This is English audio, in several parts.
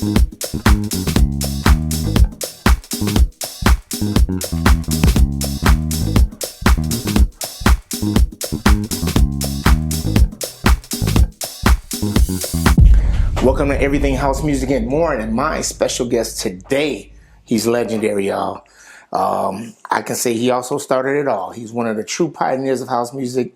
Welcome to Everything House Music and More, and my special guest today, he's legendary, y'all. I can say he also started it all. He's one of the true pioneers of house music.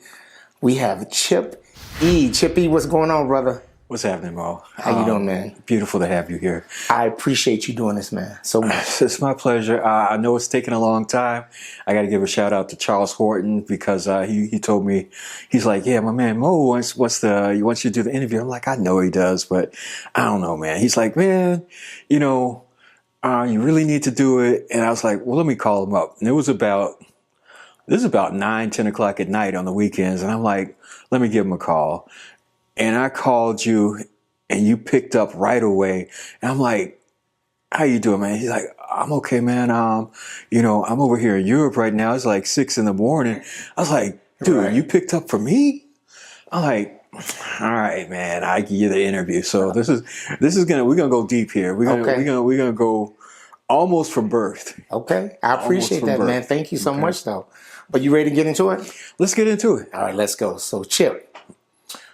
We have Chip E. Chip E, what's going on, brother? What's happening, Mo? How you doing, man? Beautiful to have you here. I appreciate you doing this, man, so much. It's my pleasure. I know it's taken a long time. I got to give a shout out to Charles Horton because he told me, he's like, yeah, my man Mo wants you to do the interview. I'm like, I know he does, but I don't know, man. He's like, man, you really need to do it. And I was like, well, let me call him up. And this is about 9, 10 o'clock at night on the weekends. And I'm like, let me give him a call. And I called you and you picked up right away. And I'm like, how you doing, man? He's like, I'm okay, man. I'm over here in Europe right now. It's like 6 in the morning. I was like, dude, right. You picked up for me? I'm like, all right, man, I give you the interview. So we're gonna go deep here. We're gonna go almost from birth. Okay. I appreciate that, man. Thank you so much though. But you ready to get into it? Let's get into it. All right, let's go. So Chip,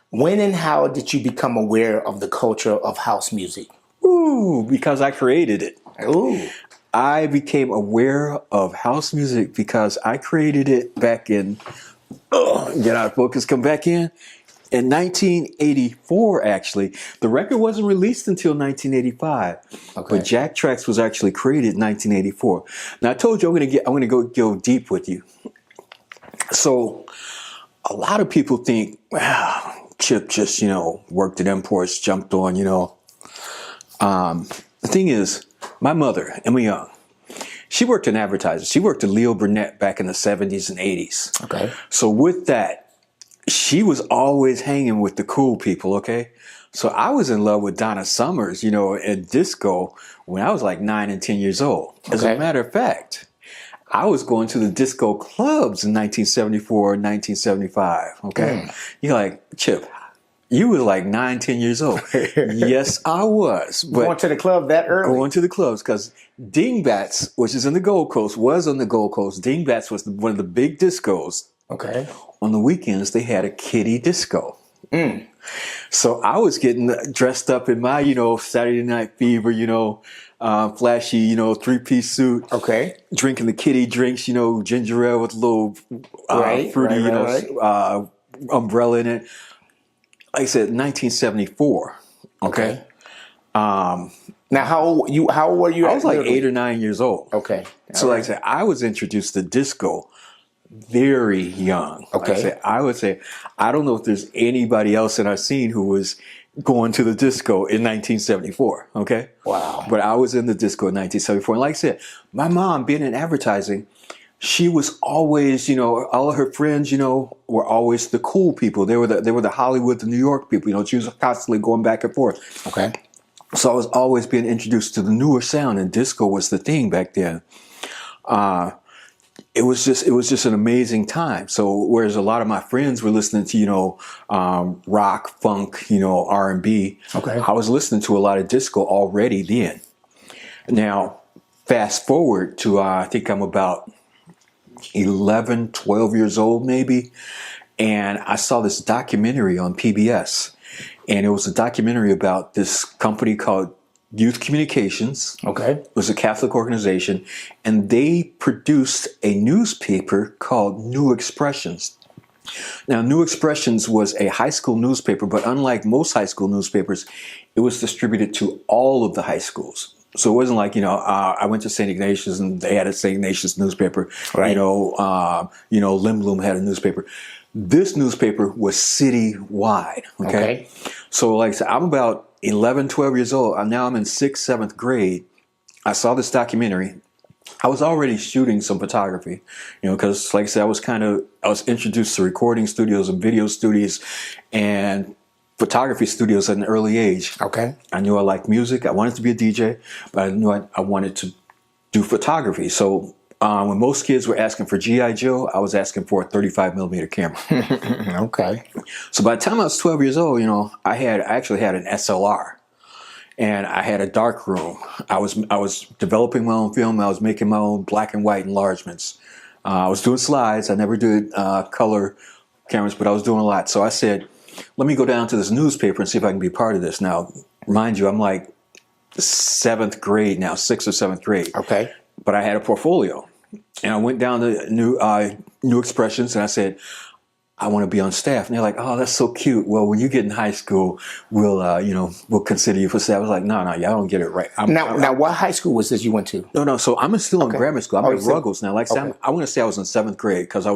when and how did you become aware of the culture of house music? Ooh, because I created it. Ooh. I became aware of house music because I created it back in, get out of focus, come back in 1984, actually. The record wasn't released until 1985. Okay. But Jack Tracks was actually created in 1984. Now I told you I'm gonna go deep with you. So a lot of people think, wow, Chip just, worked at Imports, jumped on, The thing is, my mother, Emma Young, she worked in advertising. She worked at Leo Burnett back in the 70s and 80s. Okay. So with that, she was always hanging with the cool people, okay? So I was in love with Donna Summers, and disco when I was like 9 and 10 years old. As a matter of fact, I was going to the disco clubs in 1974 and 1975, okay? You're like, Chip, you were like 9, 10 years old. Yes, I was. But going to the club that early? Going to the clubs because Dingbats, which is in the Gold Coast, was on the Gold Coast. Dingbats was one of the big discos. Okay. On the weekends, they had a kiddie disco. So I was getting dressed up in my, Saturday Night Fever, flashy, 3-piece suit. Okay. Drinking the kiddie drinks, ginger ale with a little fruity, umbrella in it. Like I said, 1974. Okay. Now, how old were you? I was like 8 or 9 years old. Okay. So like I said, I was introduced to disco very young. Okay. I would say, I don't know if there's anybody else in our scene who was going to the disco in 1974. Okay. Wow. But I was in the disco in 1974. And like I said, my mom being in advertising, she was always, all of her friends, were always the cool people. They were the Hollywood, the New York people. She was constantly going back and forth. Okay. So I was always being introduced to the newer sound, and disco was the thing back then. It was just an amazing time. So whereas a lot of my friends were listening to, rock, funk, R&B, okay, I was listening to a lot of disco already then. Now, fast forward to, I think I'm about 11, 12 years old maybe. And I saw this documentary on PBS. And it was a documentary about this company called Youth Communications. Okay. It was a Catholic organization. And they produced a newspaper called New Expressions. Now, New Expressions was a high school newspaper, but unlike most high school newspapers, it was distributed to all of the high schools. So it wasn't like, I went to St. Ignatius and they had a St. Ignatius newspaper. Right. Lim Bloom had a newspaper. This newspaper was citywide. Okay. So like I said, I'm about 11, 12 years old. Now I'm in 6th, 7th grade. I saw this documentary. I was already shooting some photography, because like I said, I was introduced to recording studios and video studios and photography studios at an early age. Okay. I knew I liked music. I wanted to be a DJ, but I knew I wanted to do photography. So when most kids were asking for G.I. Joe, I was asking for a 35 millimeter camera. Okay. So by the time I was 12 years old, I actually had an SLR. and I had a dark room. I was developing my own film. I was making my own black and white enlargements. I was doing slides. I never did color cameras, but I was doing a lot. So I said, let me go down to this newspaper and see if I can be part of this. Now, mind you, I'm like 7th grade now, 6th or 7th grade. Okay. But I had a portfolio, and I went down to New Expressions, and I said, I want to be on staff. And they're like, oh, that's so cute. Well, when you get in high school, we'll consider you for staff. I was like, no, y'all don't get it right. Now, what high school was this you went to? No. So I'm still in grammar school. I'm at Ruggles now. Like, okay. I want to say I was in 7th grade because I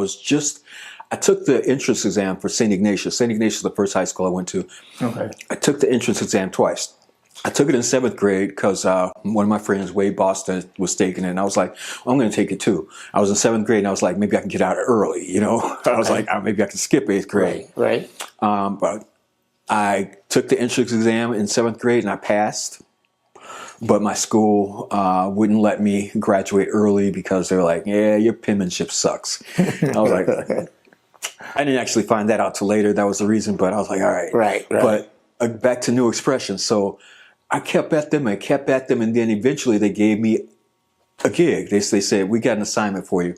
took the entrance exam for St. Ignatius. St. Ignatius is the first high school I went to. Okay. I took the entrance exam twice. I took it in 7th grade because one of my friends, Wade Boston, was taking it. And I was like, well, I'm going to take it too. I was in 7th grade and I was like, maybe I can get out early, you know. I was like, maybe I can skip 8th grade. Right. But I took the entrance exam in 7th grade and I passed. But my school wouldn't let me graduate early because they were like, yeah, your penmanship sucks. I was like, I didn't actually find that out till later. That was the reason. But I was like, all right. Right. But back to New Expressions. So I kept at them. And then eventually they gave me a gig. They said, we got an assignment for you.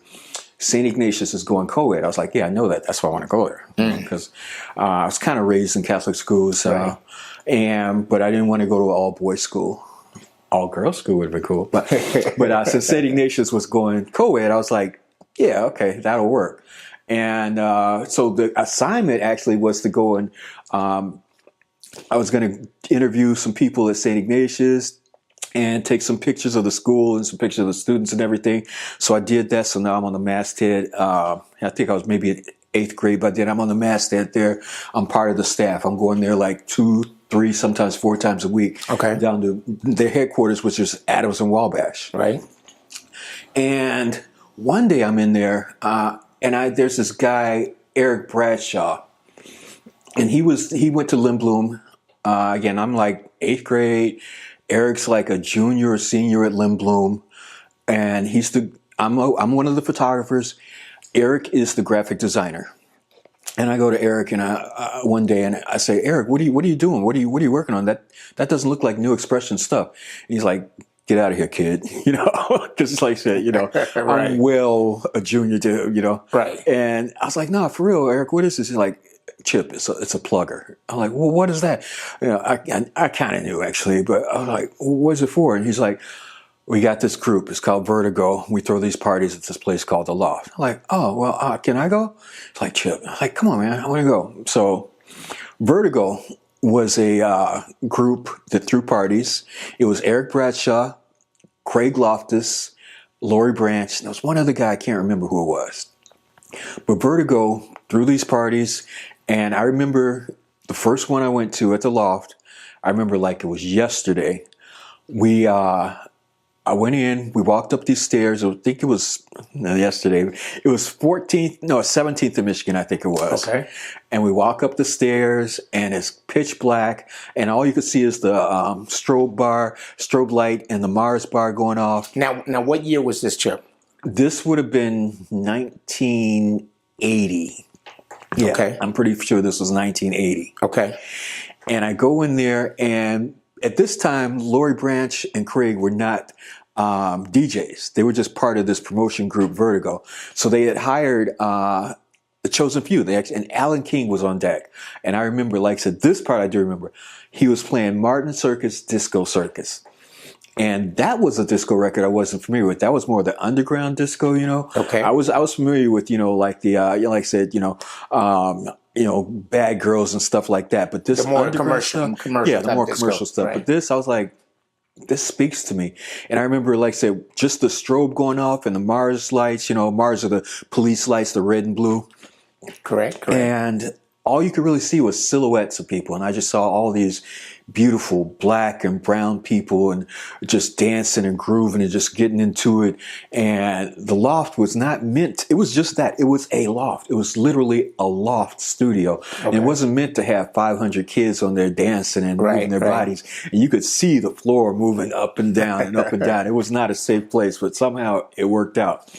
St. Ignatius is going co-ed. I was like, yeah, I know that. That's why I want to go there. Because I was kind of raised in Catholic schools. But I didn't want to go to an all-boys school. All-girls school would have been cool. But since St. Ignatius was going co-ed, I was like, yeah, okay, that'll work. And so the assignment actually was to go and I was going to interview some people at St. Ignatius and take some pictures of the school and some pictures of the students and everything. So I did that. So now I'm on the masthead. I think I was maybe in 8th grade, but then I'm on the masthead there. I'm part of the staff. I'm going there like 2, 3, sometimes 4 times a week. Okay. Down to their headquarters, which is Adams and Wabash. Right. And one day I'm in there, and there's this guy, Eric Bradshaw. And he went to Lindblom. Again, I'm like 8th grade. Eric's like a junior or senior at Lindblom. And I'm one of the photographers. Eric is the graphic designer. And I go to Eric and one day and I say, Eric, what are you doing? What are you working on? That doesn't look like New Expression stuff. And he's like, get out of here, kid. You know, because like I said, you know, right. I'm a junior too, you know. Right. And I was like, no, for real, Eric, what is this? He's like, Chip, it's a plugger. I'm like, well, what is that? You know, I kind of knew actually, but I was like, well, what is it for? And he's like, we got this group. It's called Vertigo. We throw these parties at this place called the Loft. I'm like, oh, well, can I go? It's like, Chip. I'm like, come on, man, I want to go. So Vertigo was a group that threw parties. It was Eric Bradshaw, Craig Loftus, Lori Branch, and there was one other guy, I can't remember who it was. But Vertigo threw these parties. And I remember the first one I went to at the Loft, I remember like it was yesterday. I went in, we walked up these stairs. I think it was yesterday. It was 17th in Michigan, I think it was. Okay. And we walk up the stairs and it's pitch black and all you could see is the strobe light and the Mars bar going off. Now what year was this, Chip? This would have been 1980. Yeah, okay. I'm pretty sure this was 1980. Okay. And I go in there, and at this time, Lori Branch and Craig were not DJs. They were just part of this promotion group, Vertigo. So they had hired a chosen few. And Alan King was on deck. And I remember, like I said, this part I do remember. He was playing Martin Circus, Disco Circus. And that was a disco record I wasn't familiar with. That was more the underground disco, you know. Okay. I was familiar with, you know, like the like I said, Bad Girls and stuff like that. But this the more commercial the more commercial disco. stuff. Right. But this, I was like, this speaks to me. And I remember, like I said, just the strobe going off and the Mars lights. You know, Mars are the police lights, the red and blue. Correct. And all you could really see was silhouettes of people, and I just saw all these beautiful black and brown people and just dancing and grooving and just getting into it. And the Loft was not meant, it was just that. It was a loft. It was literally a loft studio. Okay. And it wasn't meant to have 500 kids on there dancing and moving their bodies. And you could see the floor moving up and down and up and down. It was not a safe place, but somehow it worked out.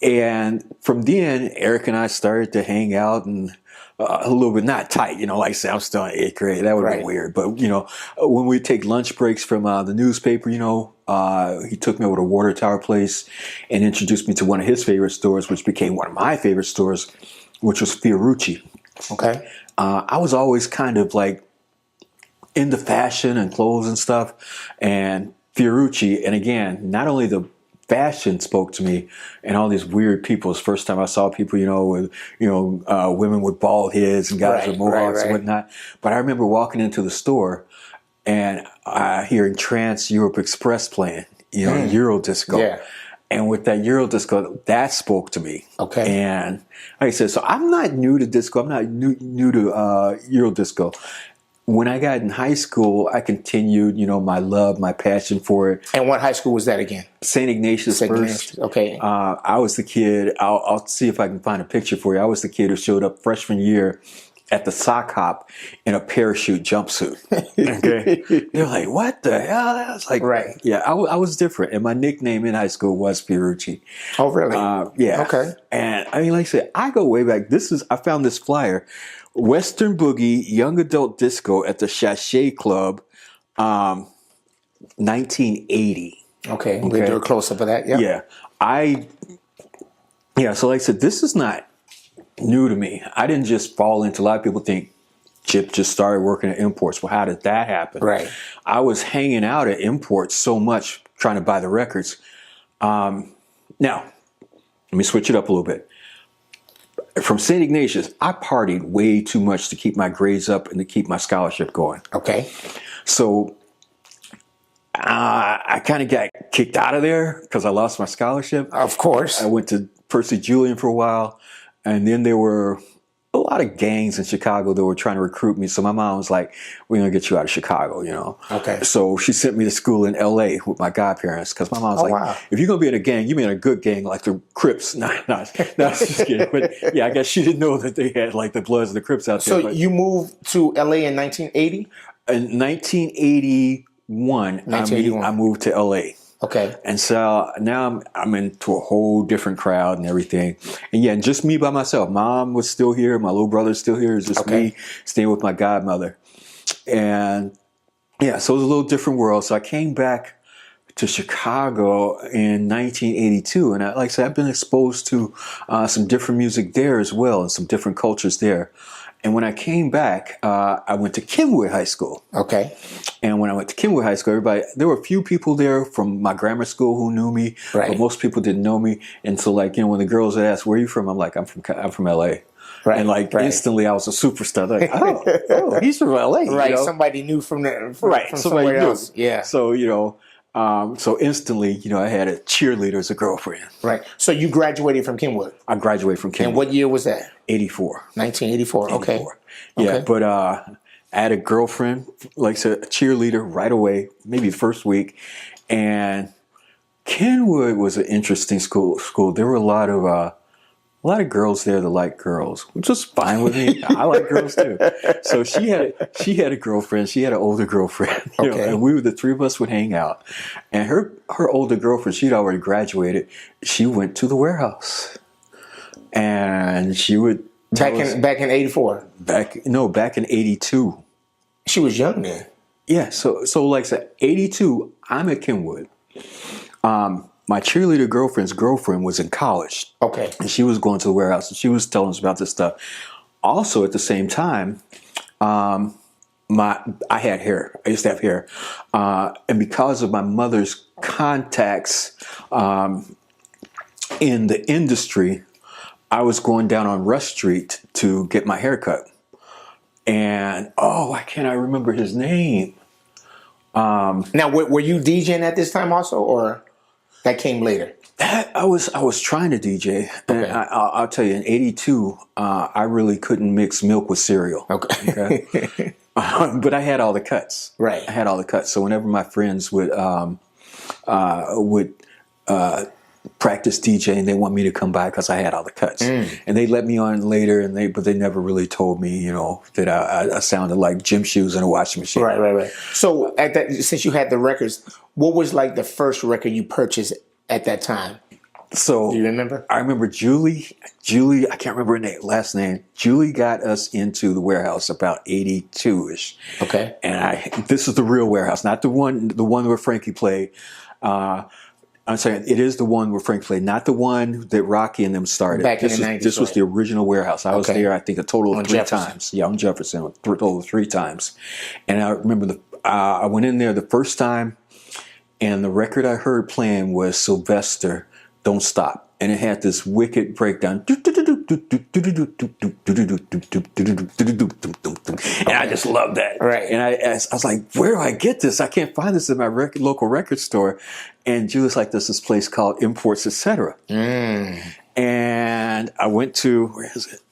And from then, Eric and I started to hang out and a little bit not tight, like say I'm still in 8th grade. That would be weird. But, when we take lunch breaks from the newspaper, he took me over to Water Tower Place and introduced me to one of his favorite stores, which became one of my favorite stores, which was Fiorucci. Okay. I was always kind of like into fashion and clothes and stuff. And Fiorucci, and again, not only the fashion spoke to me and all these weird people. It's the first time I saw people, with, women with bald heads and guys with mohawks and whatnot. But I remember walking into the store and hearing Trans Europe Express playing, Euro disco. Yeah. And with that Euro disco, that spoke to me. Okay. And like I said, so I'm not new to disco. I'm not new to Euro disco. When I got in high school, I continued, my love, my passion for it. And what high school was that again? St. Ignatius first. Ignatius. Okay. I was the kid. I'll see if I can find a picture for you. I was the kid who showed up freshman year at the sock hop in a parachute jumpsuit. Okay. They're like, what the hell? I was like, yeah, I was different. And my nickname in high school was Fiorucci. Oh, really? Yeah. Okay. And I mean, like I said, I go way back. I found this flyer. Western Boogie Young Adult Disco at the Sachet Club, 1980. Okay, we'll do a close-up of that, Yeah. So like I said, this is not new to me. I didn't just fall into, a lot of people think Chip just started working at Imports. Well, how did that happen? Right. I was hanging out at Imports so much trying to buy the records. Now, let me switch it up a little bit. From St. Ignatius, I partied way too much to keep my grades up and to keep my scholarship going. Okay. So I kind of got kicked out of there because I lost my scholarship. Of course. I went to Percy Julian for a while, and then there were a lot of gangs in Chicago that were trying to recruit me. So my mom was like, we're going to get you out of Chicago, Okay. So she sent me to school in L.A. with my godparents because my mom was like, if you're going to be in a gang, you mean a good gang like the Crips. No, just kidding. But yeah, I guess she didn't know that they had like the Bloods and the Crips out there. So you moved to L.A. in 1980? In 1981, I moved to L.A. Okay. And so now I'm into a whole different crowd and everything. And yeah, and just me by myself. Mom was still here. My little brother's still here. It's just me staying with my godmother. And yeah, so it was a little different world. So I came back to Chicago in 1982. And like I said, I've been exposed to some different music there as well and some different cultures there. And when I came back, I went to Kenwood High School. Okay. And when I went to Kenwood High School, there were a few people there from my grammar school who knew me, but most people didn't know me. And so, like, when the girls would ask, "Where are you from?" I'm like, "I'm from LA." Right. And instantly, I was a superstar. They're like, oh, he's from LA. Right. Somebody knew from somewhere else. Yeah. So so instantly, I had a cheerleader as a girlfriend. Right. So you graduated from Kenwood. I graduated from Kenwood. And what year was that? 84. 1984. Okay. Yeah, but I had a girlfriend, like I said, a cheerleader right away, maybe the first week. And Kenwood was an interesting school. There were a lot of girls there that liked girls, which was fine with me. I like girls too. So she had a girlfriend. She had an older girlfriend. And the three of us would hang out. And her older girlfriend, she'd already graduated. She went to the warehouse. And she would back in 84. Back in 82. She was young then. Yeah, so like I said, 82, I'm at Kenwood. My cheerleader girlfriend's girlfriend was in college. Okay. And she was going to the warehouse and she was telling us about this stuff. Also at the same time, I had hair. I used to have hair. And because of my mother's contacts in the industry, I was going down on Rush Street to get my hair cut. And, why can't I remember his name? Now, were you DJing at this time also, or that came later? I was trying to DJ. And I'll tell you, in 82, I really couldn't mix milk with cereal. Okay. But I had all the cuts. Right. I had all the cuts. So whenever my friends would practice DJing, they want me to come by because I had all the cuts. And they let me on later, but they never really told me, that I sounded like gym shoes in a washing machine. Right. So since you had the records, what was like the first record you purchased at that time? So Do you remember? I remember Julie, I can't remember her last name. Julie got us into the warehouse about 82-ish. Okay. And this is the real warehouse, not the one where Frankie played. I'm saying it is the one where Frank played, not the one that Rocky and them started. Back in the 90s, This was right. the original warehouse. I was there, I think, a total of On 3 Jefferson. times. Yeah, on Jefferson, a total of 3 times. And I remember I went in there the first time, and the record I heard playing was Sylvester, Don't Stop. And it had this wicked breakdown. And I just loved that. Right. And I was like, where do I get this? I can't find this in my local record store. And Julie's like, there's this place called Imports, Etc. And I went to, where is it?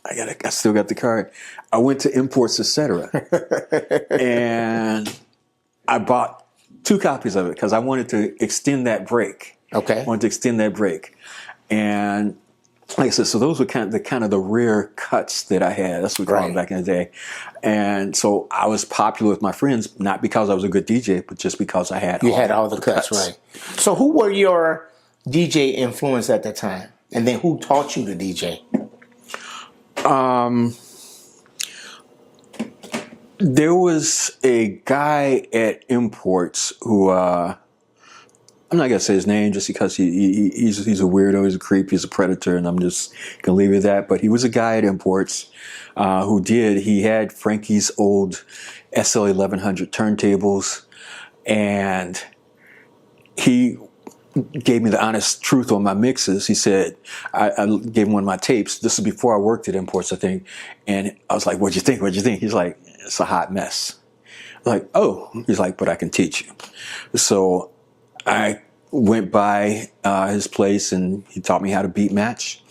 I still got the card. I went to Imports, Etc. And I bought 2 copies of it because I wanted to extend that break. Okay. I wanted to extend that break. And like I said, so those were kind of the rare cuts that I had. That's what we called them back in the day. And so I was popular with my friends, not because I was a good DJ, but just because I had all the cuts, right? So who were your DJ influence at that time? And then who taught you to DJ? There was a guy at Imports who I'm not gonna say his name just because he's a weirdo, he's a creep, he's a predator, and I'm just gonna leave it at that. But he was a guy at Imports he had Frankie's old SL 1100 turntables, and he gave me the honest truth on my mixes. He said, I gave him one of my tapes. This is before I worked at Imports, I think. And I was like, what'd you think? He's like, it's a hot mess. I'm like, oh. He's like, but I can teach you. So I went by his place, and he taught me how to beat match,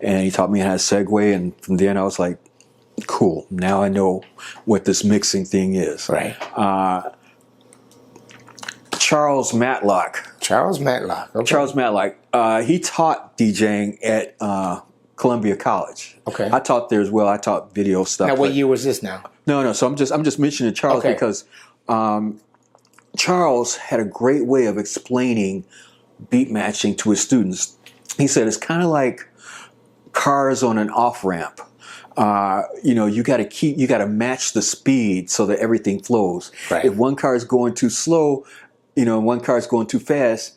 and he taught me how to segue. And from then I was like, cool. Now I know what this mixing thing is. Right. Charles Matlock. Okay. Charles Matlock. He taught DJing at Columbia College. Okay. I taught there as well. I taught video stuff. Now, what year was this now? No. So I'm just mentioning Charles because Charles had a great way of explaining beat matching to his students. He said it's kind of like cars on an off ramp. You got to match the speed so that everything flows. Right. If one car is going too slow, one car is going too fast,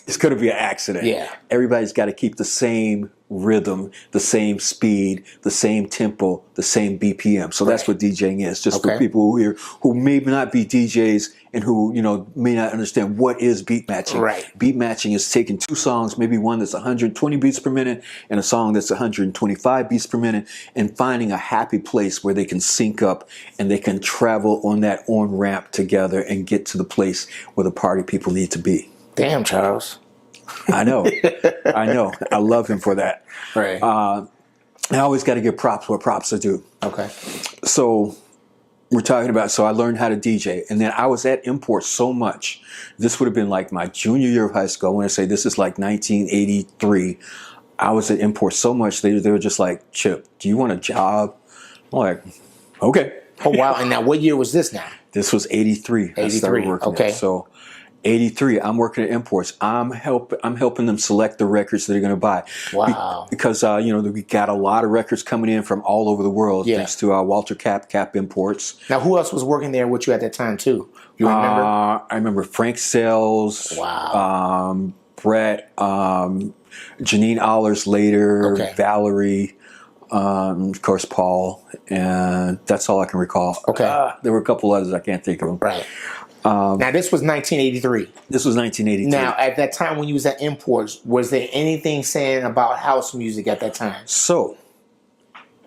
it's going to be an accident. Yeah. Everybody's got to keep the same rhythm, the same speed, the same tempo, the same BPM. So that's what DJing is. Just for people who may not be DJs and who, may not understand what is beat matching. Right. Beat matching is taking 2 songs, maybe one that's 120 beats per minute and a song that's 125 beats per minute, and finding a happy place where they can sync up and they can travel on that on-ramp together and get to the place where the party people need to be. Damn, Charles. I know. I love him for that. Right. I always got to give props where props are due. Okay. So we're talking about, so I learned how to DJ. And then I was at Import so much. This would have been like my junior year of high school. I want to say this is like 1983. I was at Import so much, they were just like, Chip, do you want a job? I'm like, okay. Oh, wow. And now what year was this now? This was 83. I started working okay. there. So 83, I'm working at Imports. I'm helping them select the records that they're going to buy. Wow. Because, we got a lot of records coming in from all over the world thanks to Walter Cap Imports. Now, who else was working there with you at that time, too? You remember? I remember Frank Sells. Wow. Brett, Janine Allers later, Valerie, of course, Paul, and that's all I can recall. Okay. There were a couple others I can't think of them. Right. Now, this was 1983. This was 1983. Now, at that time when you was at Imports, was there anything saying about house music at that time? So,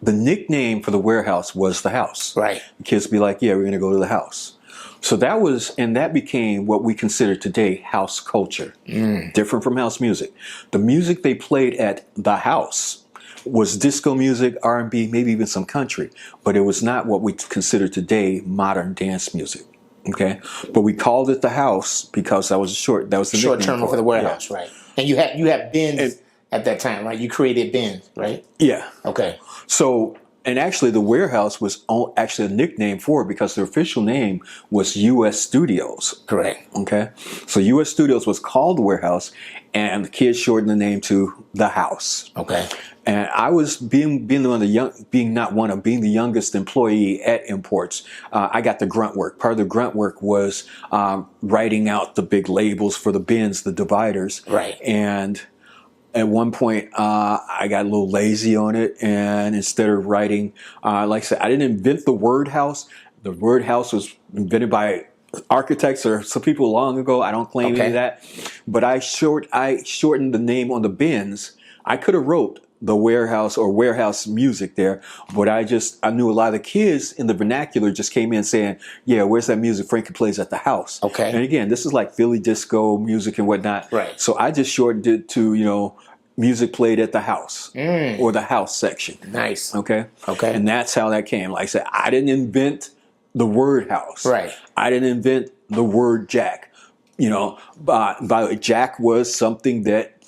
the nickname for the warehouse was the house. Right. The kids would be like, yeah, we're going to go to the house. So that became what we consider today house culture. Different from house music. The music they played at the house was disco music, R&B, maybe even some country. But it was not what we consider today modern dance music. Okay, but we called it the house because that was the short term for the warehouse, right? And you had bins at that time, right? You created bins, right? Yeah. Okay. So And actually, the warehouse was actually a nickname for it because the official name was U.S. Studios. Correct. Okay, so U.S. Studios was called the warehouse, and the kids shortened the name to the house. Okay. And I was being the youngest employee at Imports. I got the grunt work. Part of the grunt work was writing out the big labels for the bins, the dividers. Right. And at one point, I got a little lazy on it, and instead of writing, like I said, I didn't invent the word house. The word house was invented by architects or some people long ago. I don't claim any of that, but I shortened the name on the bins. I could have wrote the warehouse or warehouse music there, but I knew a lot of the kids in the vernacular just came in saying, yeah, where's that music Frankie plays at the house? Okay. And again, this is like Philly disco music and whatnot. Right. So I just shortened it to, music played at the house or the house section. Nice. Okay. Okay. And that's how that came. Like I said, I didn't invent the word house. Right. I didn't invent the word jack. By the way, jack was something that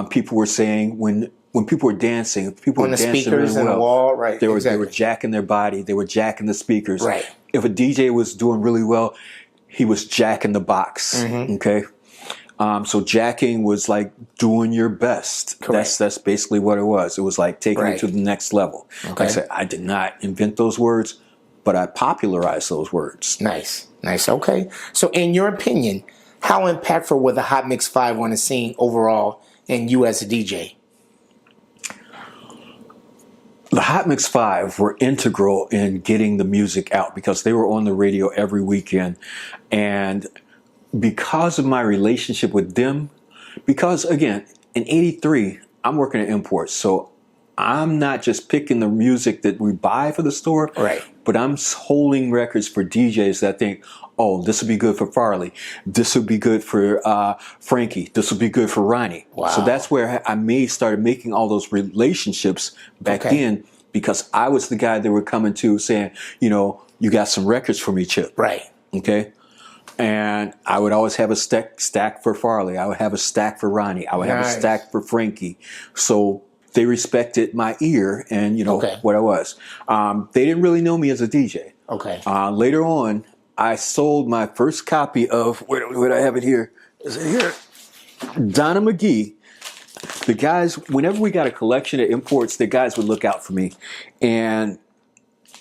people were saying when people were dancing. People on were the dancing speakers really and the well. wall, right? They were jacking their body. They were jacking the speakers. Right. If a DJ was doing really well, he was jacking the box. Okay. So jacking was like doing your best. Correct. That's basically what it was. It was like taking it to the next level. Okay. Like I said, I did not invent those words, but I popularized those words. Nice. Okay. So in your opinion, how impactful were the Hot Mix 5 on the scene overall and you as a DJ? The Hot Mix 5 were integral in getting the music out because they were on the radio every weekend. And because of my relationship with them, because again, in 83, I'm working at Imports. So I'm not just picking the music that we buy for the store, right? But I'm holding records for DJs that think, oh, this would be good for Farley. This would be good for Frankie. This would be good for Ronnie. Wow. So that's where I started making all those relationships back then because I was the guy they were coming to saying, you got some records for me, Chip. Right. Okay. And I would always have a stack for Farley. I would have a stack for Ronnie. I would have a stack for Frankie. So they respected my ear and, what I was. They didn't really know me as a DJ. Okay. Later on, I sold my first copy of, where do I have it here? Is it here? Donna McGee. The guys, whenever we got a collection of imports, the guys would look out for me. And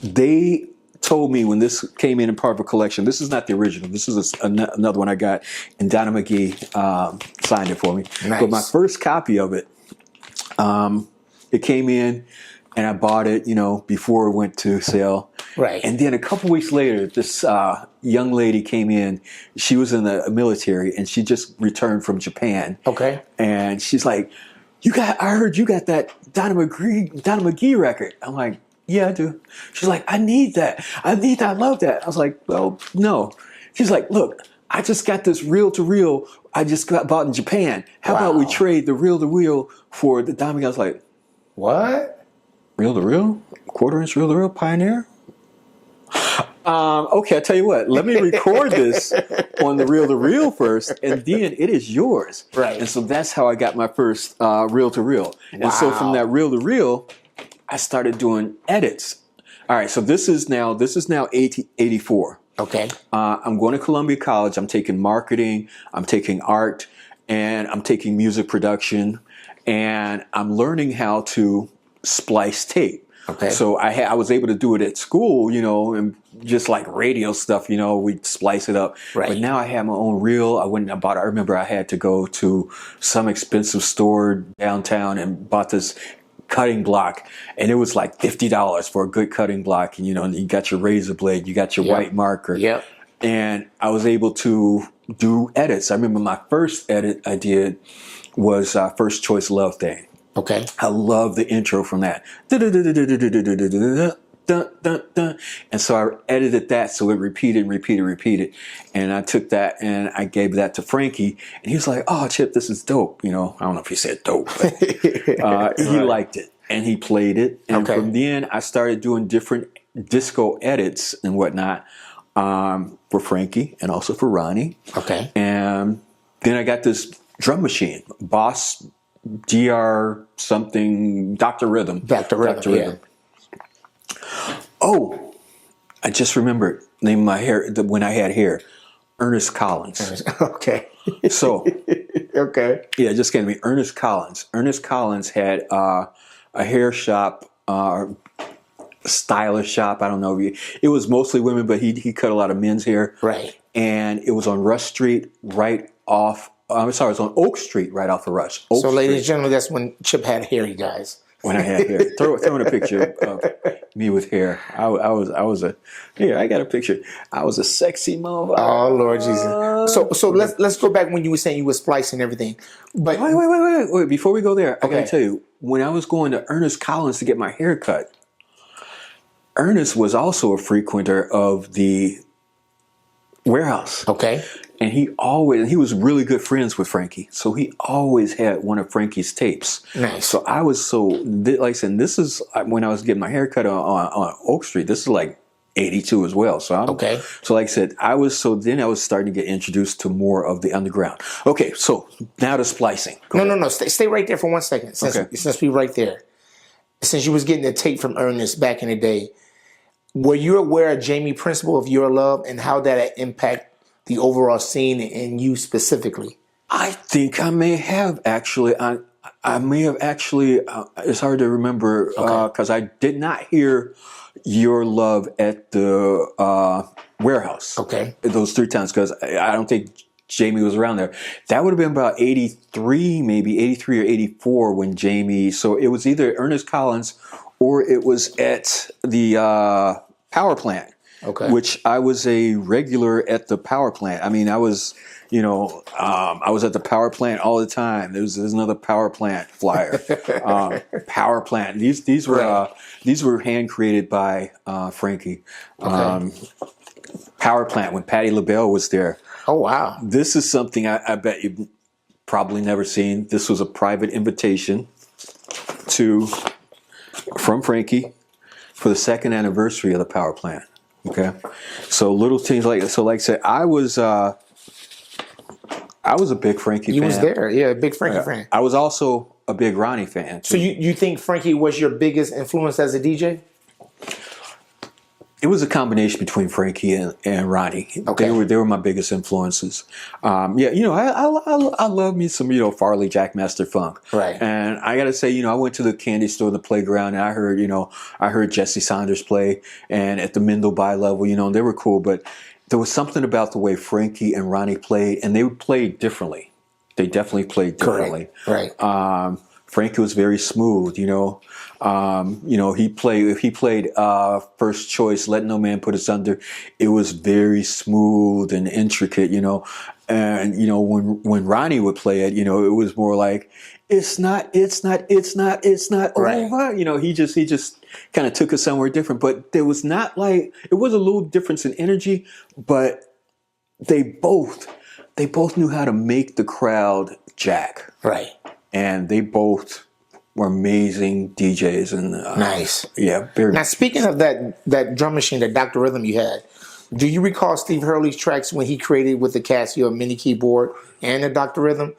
they told me when this came in part of a collection, this is not the original. This is another one I got. And Donna McGee signed it for me. Nice. But my first copy of it, it came in and I bought it, before it went to sale. Right. And then a couple weeks later, this young lady came in. She was in the military and she just returned from Japan. Okay. And she's like, I heard you got that Donna McGee record. I'm like, yeah, I do. She's like, I need that. I love that. I was like, well, no. She's like, look, I just got this reel-to-reel I just bought in Japan. How about we trade the reel-to-reel for the Donna McGee? I was like, what? Reel-to-reel? Quarter-inch reel-to-reel? Pioneer? Okay, I'll tell you what. Let me record this on the reel-to-reel first, and then it is yours. Right. And so that's how I got my first reel-to-reel. And so from that reel-to-reel, I started doing edits. All right, so this is now 84. Okay. I'm going to Columbia College. I'm taking marketing. I'm taking art, and I'm taking music production, and I'm learning how to splice tape. Okay. So I was able to do it at school, and just like radio stuff, we'd splice it up. Right. But now I have my own reel. I remember I had to go to some expensive store downtown and bought this cutting block, and it was like $50 for a good cutting block. And you got your razor blade, you got your white marker. Yep. And I was able to do edits. I remember my first edit I did was First Choice Love Thing. Okay. I love the intro from that. And so I edited that so it repeated. And I took that and I gave that to Frankie. And he was like, oh, Chip, this is dope. I don't know if he said dope, but he liked it. And he played it. And from then I started doing different disco edits and whatnot for Frankie and also for Ronnie. Okay. And then I got this drum machine, Boss GR something, Dr. Rhythm. Dr. Rhythm. Oh, I just remembered name of my hair when I had hair. Ernest Collins. Okay. So, okay. yeah, just kidding me. Ernest Collins. Ernest Collins had a hair shop, stylish shop. I don't know. It was mostly women, but he cut a lot of men's hair. Right. And it was on Rush Street, right off. I'm sorry, it was on Oak Street, right off of Rush. Oak so, ladies Street. and gentlemen, that's when Chip had hair, you guys. When I had hair, throw in a picture of me with hair. I was I got a picture. I was a sexy motherfucker. Oh Lord Jesus! So let's go back when you were saying you were splicing everything. But wait! Before we go there, I Okay. gotta tell you, when I was going to Ernest Collins to get my hair cut, Ernest was also a frequenter of the warehouse. okay, And he was really good friends with Frankie. So he always had one of Frankie's tapes. Nice. So I was like I said, this is when I was getting my hair cut on Oak Street. This is like 82 as well. So Okay. So like I said, then I was starting to get introduced to more of the underground. Okay. So now the splicing. no. Stay right there for 1 second. Since we right there, since you was getting the tape from Ernest back in the day, were you aware of Jamie Principle of Your Love and how that impact the overall scene and you specifically? I think I may have actually. I may have actually. It's hard to remember because I did not hear Your Love at the warehouse. Okay. Those 3 times because I don't think Jamie was around there. That would have been about 83, maybe 83 or 84 when Jamie. So it was either Ernest Collins or it was at the power plant. Okay. Which I was a regular at the power plant. I mean, I was at the power plant all the time. There's another power plant flyer. Power plant. These were hand created by Frankie. Okay. Power plant when Patti LaBelle was there. Oh wow. This is something I bet you've probably never seen. This was a private invitation from Frankie for the 2nd anniversary of the power plant. Okay, so little things like I said, I was a big Frankie fan. You was there, yeah, big Frankie fan. I was also a big Ronnie fan. Too. So you think Frankie was your biggest influence as a DJ? It was a combination between Frankie and Ronnie. Okay. They were my biggest influences. I love me some Farley Jackmaster Funk. Right. And I gotta say, I went to the candy store, the playground, and I heard Jesse Saunders play, and at the Mendel level, they were cool. But there was something about the way Frankie and Ronnie played, and they played differently. They definitely played differently. Correct. Right. Frankie was very smooth, he played First Choice, Let No Man Put Us Under. It was very smooth and intricate, and when Ronnie would play it, it was more like it's not Right. over. He just kind of took it somewhere different, but there was not like it was a little difference in energy, but they both knew how to make the crowd jack. Right. And they both were amazing DJs. And Nice. Yeah. Very Now, speaking of that drum machine, that Dr. Rhythm you had, do you recall Steve Hurley's tracks when he created with the Casio mini keyboard and the Dr. Rhythm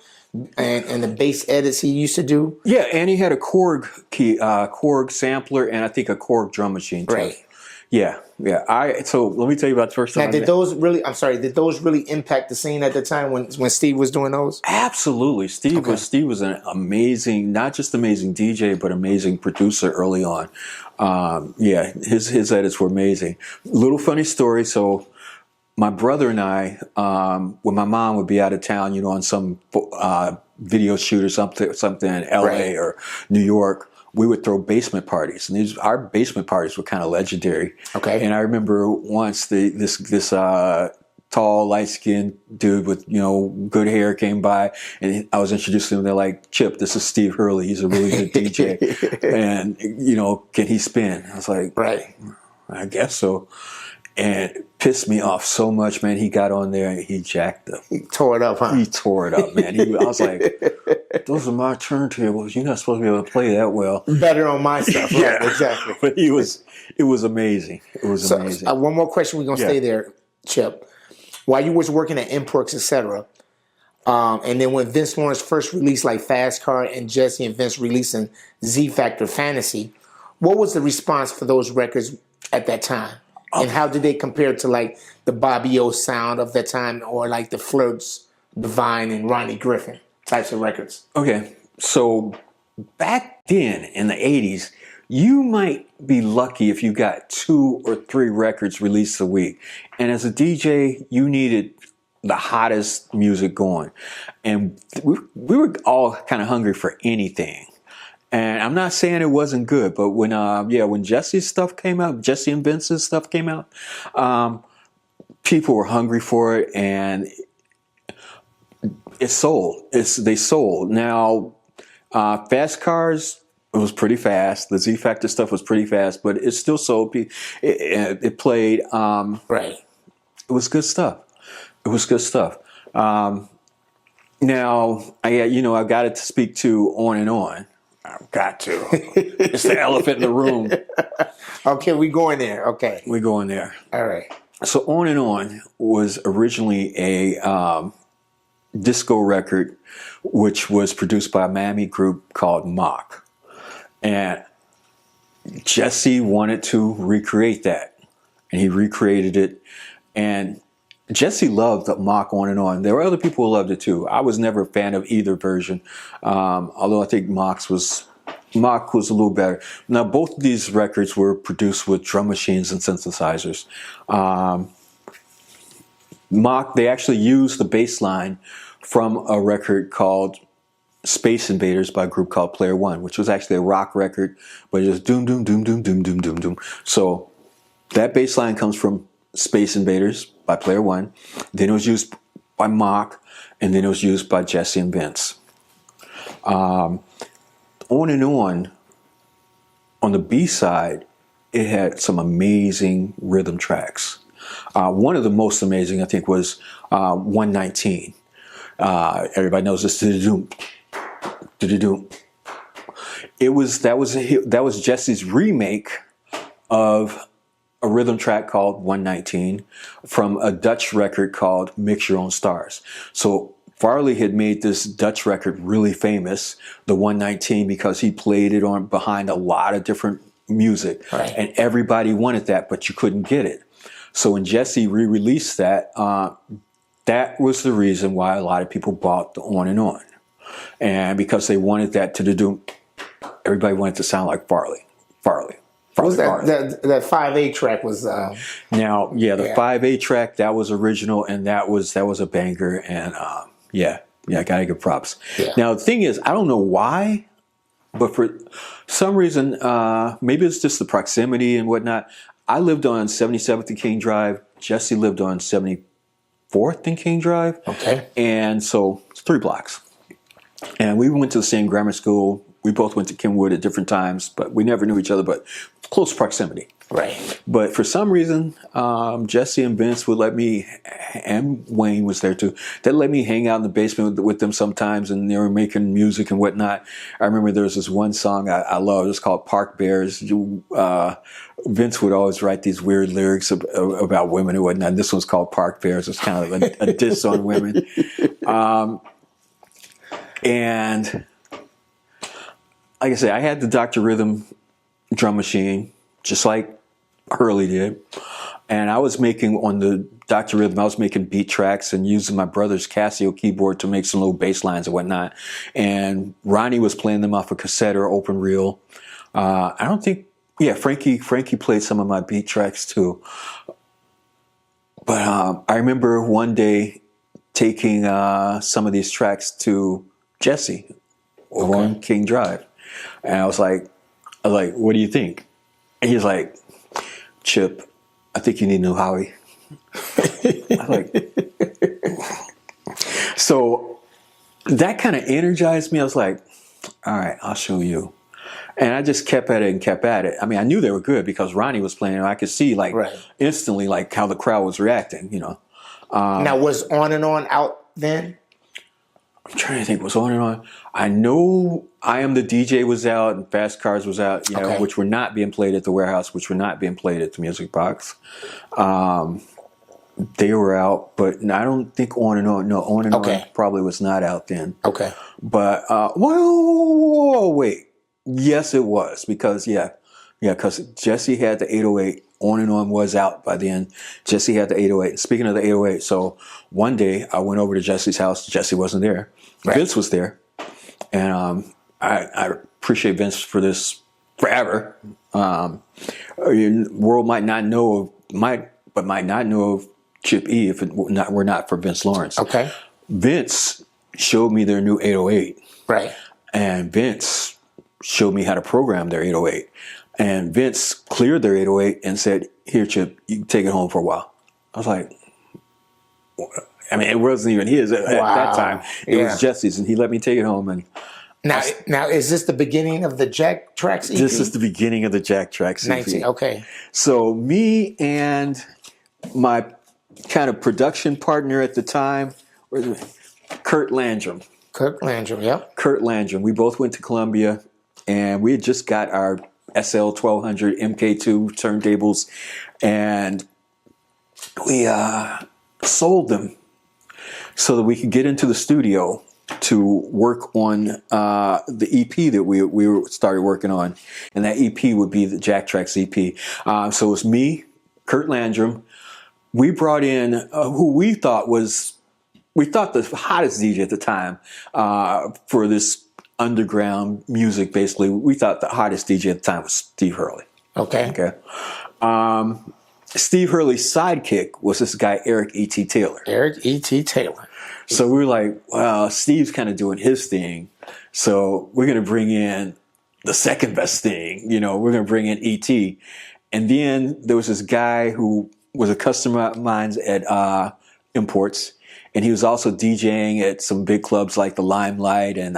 and the bass edits he used to do? Yeah, and he had a Korg sampler and I think a Korg drum machine too. Right. Yeah. So let me tell you about the first time. Now, did those really impact the scene at the time when Steve was doing those? Absolutely. Steve was an amazing, not just amazing DJ, but amazing producer early on. His edits were amazing. Little funny story. So my brother and I, when my mom would be out of town, on some video shoot or something in LA or New York, we would throw basement parties, and our basement parties were kind of legendary. Okay. And I remember once this tall, light-skinned dude with good hair came by, and I was introduced to him. They're like, "Chip, this is Steve Hurley. He's a really good DJ, and can he spin?" I was like, Right. I guess so. And it pissed me off so much, man. He got on there and he jacked up. He tore it up, huh? He tore it up, man. I was like, those are my turntables. You're not supposed to be able to play that well. Better on my stuff. Right? Yeah, Exactly. But it was amazing. It was amazing. One more question. We're going to stay there, Chip. While you was working at Imports, etc., and then when Vince Lawrence first released like Fast Car and Jesse and Vince releasing Z Factor Fantasy, what was the response for those records at that time? And how did they compare to like the Bobby O sound of that time, or like the Flirts, Divine, and Ronnie Griffin types of records? Okay, so back then in the 80s, you might be lucky if you got 2 or 3 records released a week. And as a DJ, you needed the hottest music going. And we were all kind of hungry for anything. And I'm not saying it wasn't good, but when Jesse's stuff came out, Jesse and Vince's stuff came out, people were hungry for it, and it sold. They sold. Now, Fast Cars, it was pretty fast. The Z Factor stuff was pretty fast, but it still sold. It played. Right. It was good stuff. It was good stuff. Now, I've got to speak to On and On. I've got to. It's the elephant in the room. Okay, we going there. Okay. We're going there. All right. So On and On was originally a disco record, which was produced by a Miami group called Mock. And Jesse wanted to recreate that. And he recreated it. And Jesse loved Mock On and On. There were other people who loved it too. I was never a fan of either version, although I think Mock was a little better. Now, both of these records were produced with drum machines and synthesizers. Mock, they actually used the bass line from a record called Space Invaders by a group called Player One, which was actually a rock record, but it was doom, doom, doom, doom, doom, doom, doom, doom. So that bass line comes from Space Invaders by Player One. Then it was used by Mock, and then it was used by Jesse and Vince. On and On the B side, it had some amazing rhythm tracks. One of the most amazing, I think, was 119. Everybody knows this. That was Jesse's remake of a rhythm track called 119 from a Dutch record called Mix Your Own Stars. So Farley had made this Dutch record really famous, the 119, because he played it behind a lot of different music, right. And everybody wanted that, but you couldn't get it. So when Jesse re-released that, that was the reason why a lot of people bought the On and On, and because they wanted that everybody wanted to sound like Farley. What was that 5/8 track was? The 5/8 track, that was original, and that was a banger, and I gotta give props. Yeah. Now the thing is, I don't know why, but for some reason, maybe it's just the proximity and whatnot. I lived on 77th and King Drive. Jesse lived on 74th and King Drive. Okay. And so it's 3 blocks. And we went to the same grammar school. We both went to Kenwood at different times, but we never knew each other, but close proximity. Right. But for some reason, Jesse and Vince would let me, and Wayne was there too, they'd let me hang out in the basement with them sometimes, and they were making music and whatnot. I remember there was this one song I loved. It was called Park Bears. Vince would always write these weird lyrics about women and whatnot. This one's called Park Bears. It's kind of a diss on women. And like I said, I had the Dr. Rhythm drum machine, just like Hurley did. And I was making, on the Dr. Rhythm, I was making beat tracks and using my brother's Casio keyboard to make some little bass lines and whatnot. And Ronnie was playing them off a cassette or open reel. Frankie played some of my beat tracks too. But I remember one day taking some of these tracks to Jesse on King Drive. And I was like, what do you think? And he's like, Chip, I think you need a new Howie. I was like, so that kind of energized me. I was like, all right, I'll show you. And I just kept at it. I mean, I knew they were good because Ronnie was playing, and I could see instantly how the crowd was reacting, Now, was On and On out then? I'm trying to think. Was On and On? I know I Am the DJ was out, and Fast Cars was out, which were not being played at the Warehouse, which were not being played at the Music Box. They were out, but I don't think On and On. No, On and On probably was not out then. Okay. But wait. Yes, it was, because because Jesse had the 808 On and On was out by then. Jesse had the 808. Speaking of the 808, so one day I went over to Jesse's house. Jesse wasn't there. Right. Vince was there. And I appreciate Vince for this forever. The world might not know of Chip E if it were not for Vince Lawrence. Okay. Vince showed me their new 808. Right. And Vince showed me how to program their 808. And Vince cleared their 808 and said, "Here, Chip, you can take it home for a while." I was like, I mean, it wasn't even his at that time. It was Jesse's, and he let me take it home. And now, is this the beginning of the Jack Tracks EP? this is the beginning of the Jack Tracks EP. Okay. So me and my kind of production partner at the time, Kurt Landrum. Kurt Landrum, yep. Kurt Landrum. We both went to Columbia, and we had just got our SL 1200 MK2 turntables, and we sold them so that we could get into the studio to work on the EP that we started working on, and that EP would be the Jack Tracks EP. So it was me, Kurt Landrum. We brought in who we thought the hottest DJ at the time for this underground music. Basically, we thought the hottest DJ at the time was Steve Hurley. Okay. Steve Hurley's sidekick was this guy Eric E.T. Taylor. Eric E.T. Taylor. So we were like, well, Steve's kind of doing his thing, so we're going to bring in the second best thing. We're going to bring in E.T. And then there was this guy who was a customer of mine at Imports, and he was also DJing at some big clubs like the Limelight and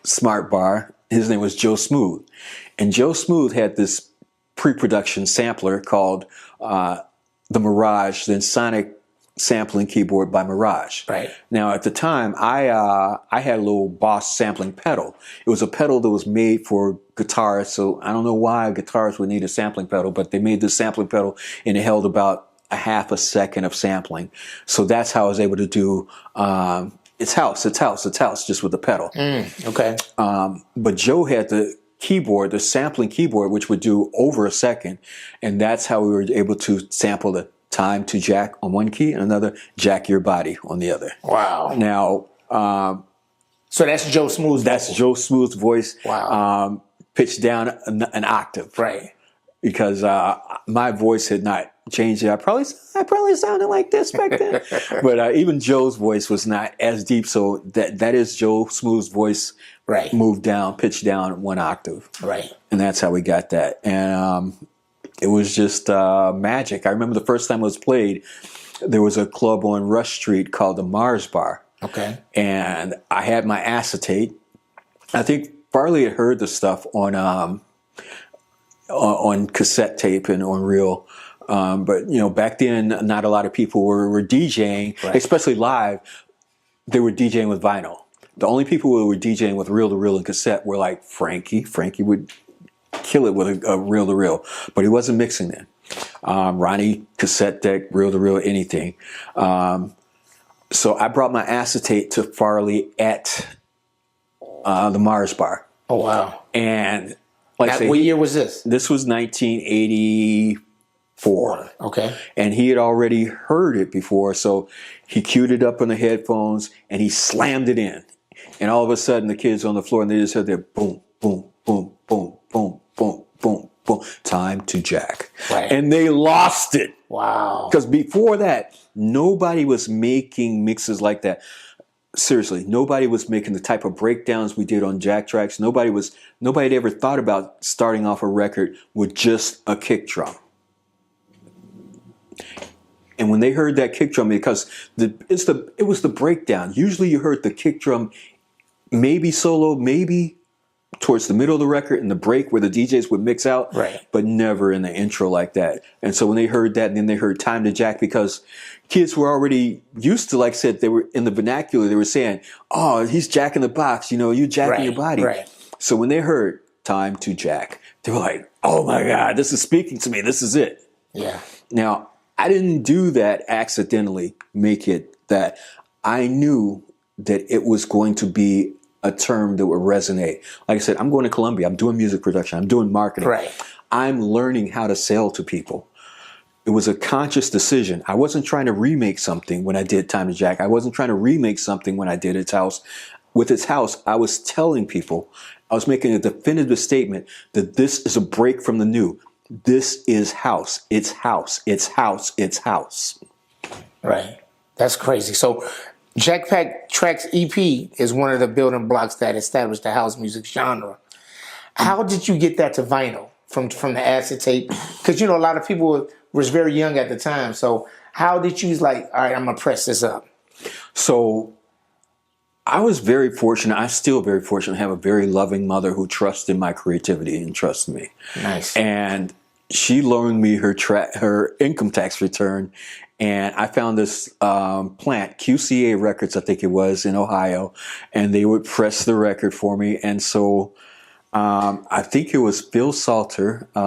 Smart Bar. His name was Joe Smooth. And Joe Smooth had this pre-production sampler called the Mirage, then Sonic sampling keyboard by Mirage. Right. Now, at the time, I had a little Boss sampling pedal. It was a pedal that was made for guitarists, so I don't know why guitarists would need a sampling pedal, but they made this sampling pedal, and it held about a half a second of sampling. So that's how I was able to do it's house, just with the pedal. Okay. But Joe had the keyboard, the sampling keyboard, which would do over a second, and that's how we were able to sample the Time to Jack on one key and another Jack Your Body on the other. Wow. Now, so that's Joe Smooth's that's Joe Smooth's voice. Wow. Pitched down an octave. Right. Because my voice had not changed yet. I probably sounded like this back then. But even Joe's voice was not as deep. So that is Joe Smooth's voice. Right. Moved down, pitched down one octave. Right. And that's how we got that. And it was just magic. I remember the first time it was played, there was a club on Rush Street called the Mars Bar. Okay. And I had my acetate. I think Farley had heard the stuff on cassette tape and on reel. But, back then, not a lot of people were DJing, right. especially live. They were DJing with vinyl. The only people who were DJing with reel-to-reel and cassette were like Frankie. Frankie would kill it with a reel-to-reel, but he wasn't mixing then. Ronnie, cassette deck, reel-to-reel, anything. So I brought my acetate to Farley at the Mars Bar. Oh, wow. And like I say, what year was this? This was 1984. Okay. And he had already heard it before, so he queued it up on the headphones and he slammed it in. And all of a sudden, the kids on the floor, and they just heard their boom, boom, boom, boom, boom, boom, boom, boom. Time to Jack. Right. And they lost it. Wow. Because before that, nobody was making mixes like that. Seriously, nobody was making the type of breakdowns we did on Jack Tracks. Nobody had ever thought about starting off a record with just a kick drum. And when they heard that kick drum, because it was the breakdown. Usually you heard the kick drum maybe solo, maybe towards the middle of the record in the break where the DJs would mix out, right. But never in the intro like that. And so when they heard that, and then they heard Time to Jack, because kids were already used to, like I said, they were in the vernacular, they were saying, oh, he's jacking the box, you jacking your body. Right. So when they heard Time to Jack, they were like, oh my God, this is speaking to me, this is it. Yeah. Now, I didn't do that accidentally, make it that. I knew that it was going to be a term that would resonate. Like I said, I'm going to Columbia. I'm doing music production. I'm doing marketing. Right. I'm learning how to sell to people. it was a conscious decision. I wasn't trying to remake something when I did Time to Jack. I wasn't trying to remake something when I did Its House. With Its House, I was telling people, I was making a definitive statement that this is a break from the new. This is house. It's house. It's house. It's house. Right. That's crazy. So Jack Pack Tracks EP is one of the building blocks that established the house music genre. How did you get that to vinyl from the acetate? Because, a lot of people was very young at the time. So how did you all right, I'm going to press this up? So I was very fortunate. I'm still very fortunate to have a very loving mother who trusted my creativity and trusted me. Nice. And she loaned me her income tax return. And I found this plant, QCA Records, I think it was, in Ohio. And they would press the record for me. And so I think it was Phil Salter. He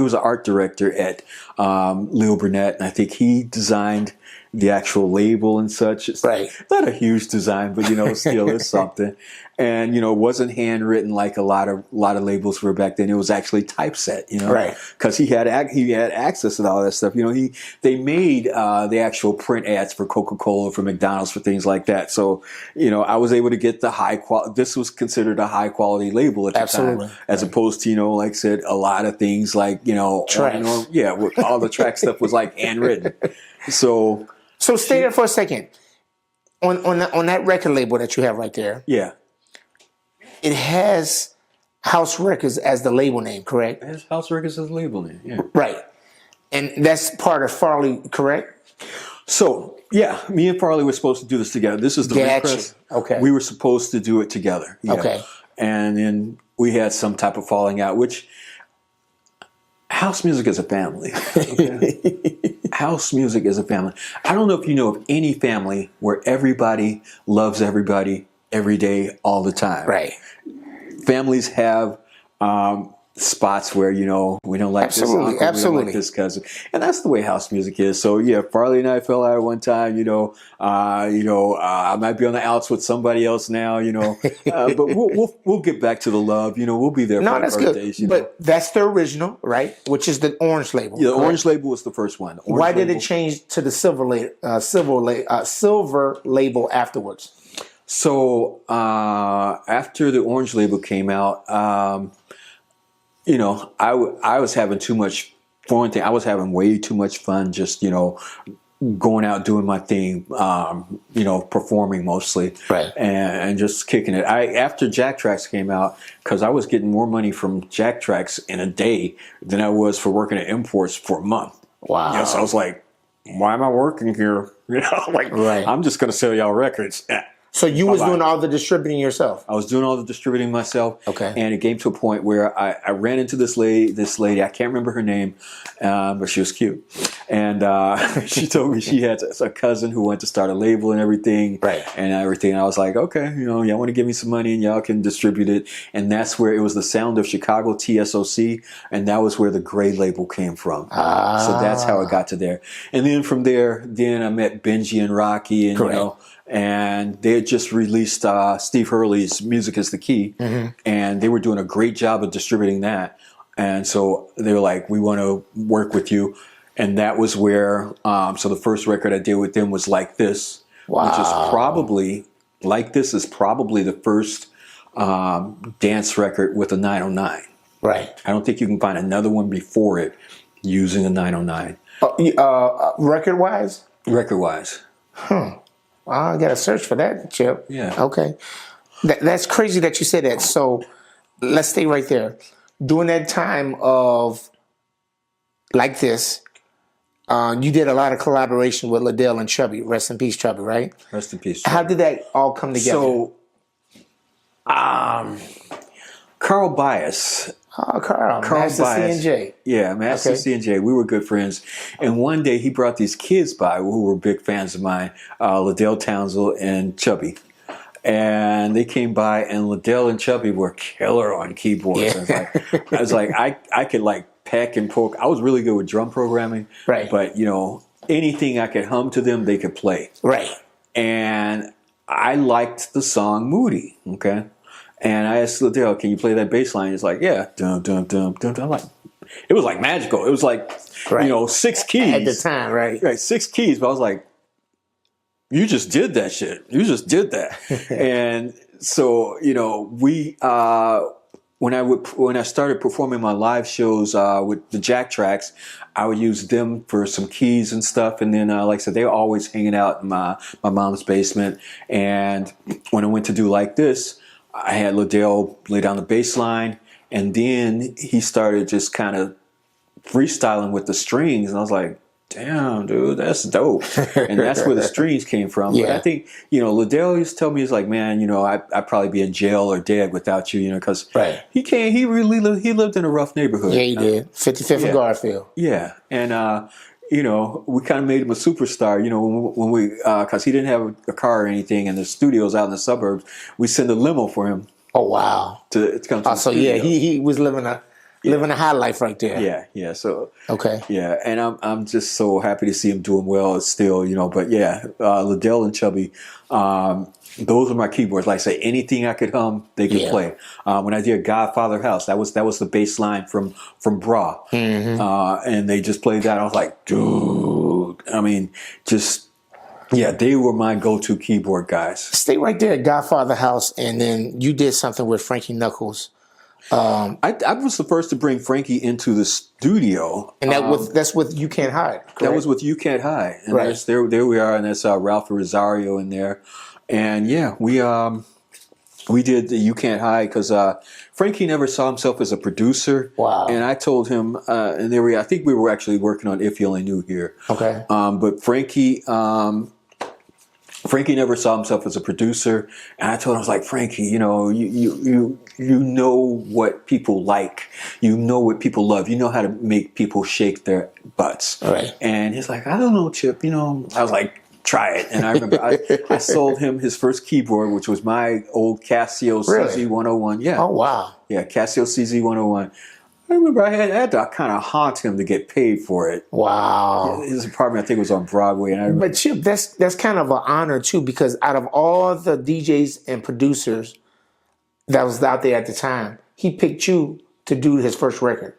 was an art director at Leo Burnett. And I think he designed the actual label and such. It's right. Not a huge design, but still is something. And it wasn't handwritten like a lot of labels were back then. It was actually typeset, right? Because he had access to all that stuff. They made the actual print ads for Coca-Cola, for McDonald's, for things like that. So I was able to get the high quality. This was considered a high quality label at the time, as opposed to like I said, a lot of things like tracks. All the track stuff was like handwritten. So stay there for a second. On that record label that you have right there. Yeah. It has House Records as the label name, correct? It has House Records as the label name, yeah. Right. And that's part of Farley, correct? So, yeah, me and Farley were supposed to do this together. This is the repress. Okay. We were supposed to do it together. Okay. And then we had some type of falling out, which house music is a family. Okay? House music is a family. I don't know if you know of any family where everybody loves everybody every day, all the time. Right. Families have spots where we don't like this uncle, we don't like this cousin, and that's the way house music is. So yeah, Farley and I fell out one time. I might be on the outs with somebody else now. But we'll get back to the love. We'll be there. No, for that's birthdays, good. But that's the original, right? Which is the orange label. Yeah, the orange label was the first one. Why did it change to the silver label afterwards? So after the orange label came out, I was having too much fun. I was having way too much fun just, going out doing my thing, performing mostly. Right. And just kicking it. After Jack Tracks came out, because I was getting more money from Jack Tracks in a day than I was for working at Imports for a month. Wow. So I was like, why am I working here? Right. I'm just going to sell y'all records. So you was doing all the distributing yourself? I was doing all the distributing myself. Okay. And it came to a point where I ran into this lady. I can't remember her name, but she was cute. And she told me she had a cousin who went to start a label and everything. Right. And everything. And I was like, okay, y'all want to give me some money and y'all can distribute it. And that's where it was the sound of Chicago, TSOC. And that was where the Gray label came from. So that's how it got to there. And then from there, I met Benji and Rocky and, Correct. And they had just released Steve Hurley's Music is the Key. Mm-hmm. And they were doing a great job of distributing that. And so they were like, we want to work with you. And that was where, so the first record I did with them was Like This. Wow. Which is probably, Like This is probably the first dance record with a 909. Right. I don't think you can find another one before it using a 909. Record-wise? Record-wise. I got to search for that, Chip. Yeah. Okay. That's crazy that you said that. So let's stay right there. During that time of Like This, you did a lot of collaboration with Liddell and Chubby. Rest in peace, Chubby, right? Rest in peace, Chubby. How did that all come together? So, Carl Bias. Carl Master Bias. C&J. Yeah, Master C&J. We were good friends. And one day he brought these kids by who were big fans of mine, Liddell Townsend and Chubby. And they came by, and Liddell and Chubby were killer on keyboards. Yeah. I was like, I could like peck and poke. I was really good with drum programming. Right. But, anything I could hum to them, they could play. Right. And I liked the song Moody, okay? And I asked Liddell, can you play that bass line? He's like, yeah. Dum, dum, dum, dum, dum. I'm like, it was like magical. It was like, Right. 6 keys. At the time, right? Right, 6 keys. But I was like, you just did that shit. You just did that. And so, we when I started performing my live shows with the Jack tracks, I would use them for some keys and stuff. And then, like I said, they were always hanging out in my mom's basement. And when I went to do Like This, I had Liddell lay down the bass line. And then he started just kind of freestyling with the strings. And I was like, damn, dude, that's dope. And that's where the strings came from. Yeah. But I think, Liddell used to tell me, he's like, man, I'd probably be in jail or dead without you, because Right. he lived in a rough neighborhood. Yeah, he did. 55th and Garfield. Yeah. And, we kind of made him a superstar, when we, because he didn't have a car or anything, and the studio's out in the suburbs. We sent a limo for him. Oh, wow. To come to the So, studio. yeah, he was living a high life right there. Yeah. So Okay. yeah, and I'm just so happy to see him doing well still, But yeah, Liddell and Chubby, those are my keyboards. Like I say, anything I could hum, they could play. When I did Godfather House, that was the bass line from Bra, and they just played that. I was like, dude. I mean, they were my go-to keyboard guys. Stay right there at Godfather House, and then you did something with Frankie Knuckles. I was the first to bring Frankie into the studio, And that's with You Can't Hide. Correct? That was with You Can't Hide, and Right. there we are, and that's Ralph Rosario in there, and yeah, we did the You Can't Hide because Frankie never saw himself as a producer. Wow. And I told him, and there I think we were actually working on If You Only Knew here. Okay. But Frankie never saw himself as a producer, and I told him, I was like, Frankie, you know what people like, you know what people love, you know how to make people shake their butts. Right. And he's like, I don't know, Chip. I was like, try it. And I remember I sold him his first keyboard, which was my old Casio Really? CZ101. Yeah. Oh, wow. Yeah, Casio CZ101. I remember I had to kind of haunt him to get paid for it. Wow. His apartment, I think, was on Broadway. And I remember, But Chip, that's kind of an honor too, because out of all the DJs and producers that was out there at the time, he picked you to do his first record.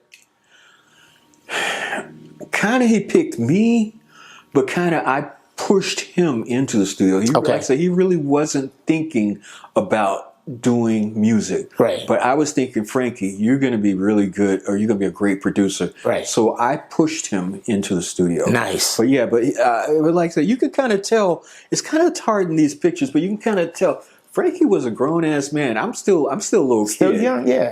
kind of he picked me, but kind of I pushed him into the studio. Like I said, he really wasn't thinking about doing music. Right. But I was thinking, Frankie, you're going to be really good, or you're going to be a great producer. Right. So I pushed him into the studio. Nice. But yeah, but like I said, you can kind of tell, it's kind of hard in these pictures, but you can kind of tell Frankie was a grown ass man. I'm still a little Still kid. young, yeah.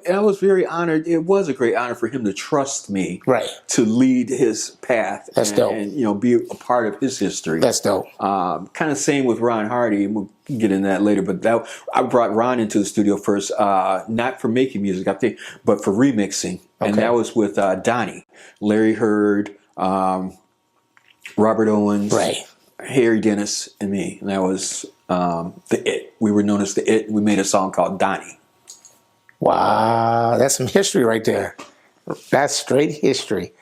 And I was very honored. It was a great honor for him to trust me, Right. to lead his path. That's dope. And be a part of his history. That's dope. Kind of same with Ron Hardy, and we'll get into that later. But I brought Ron into the studio first, not for making music, I think, but for remixing, and that was with Donnie, Larry Hurd, Robert Owens, Right. Harry Dennis, and me, and that was the It. We were known as the It. We made a song called Donnie. Wow, that's some history right there. That's straight history.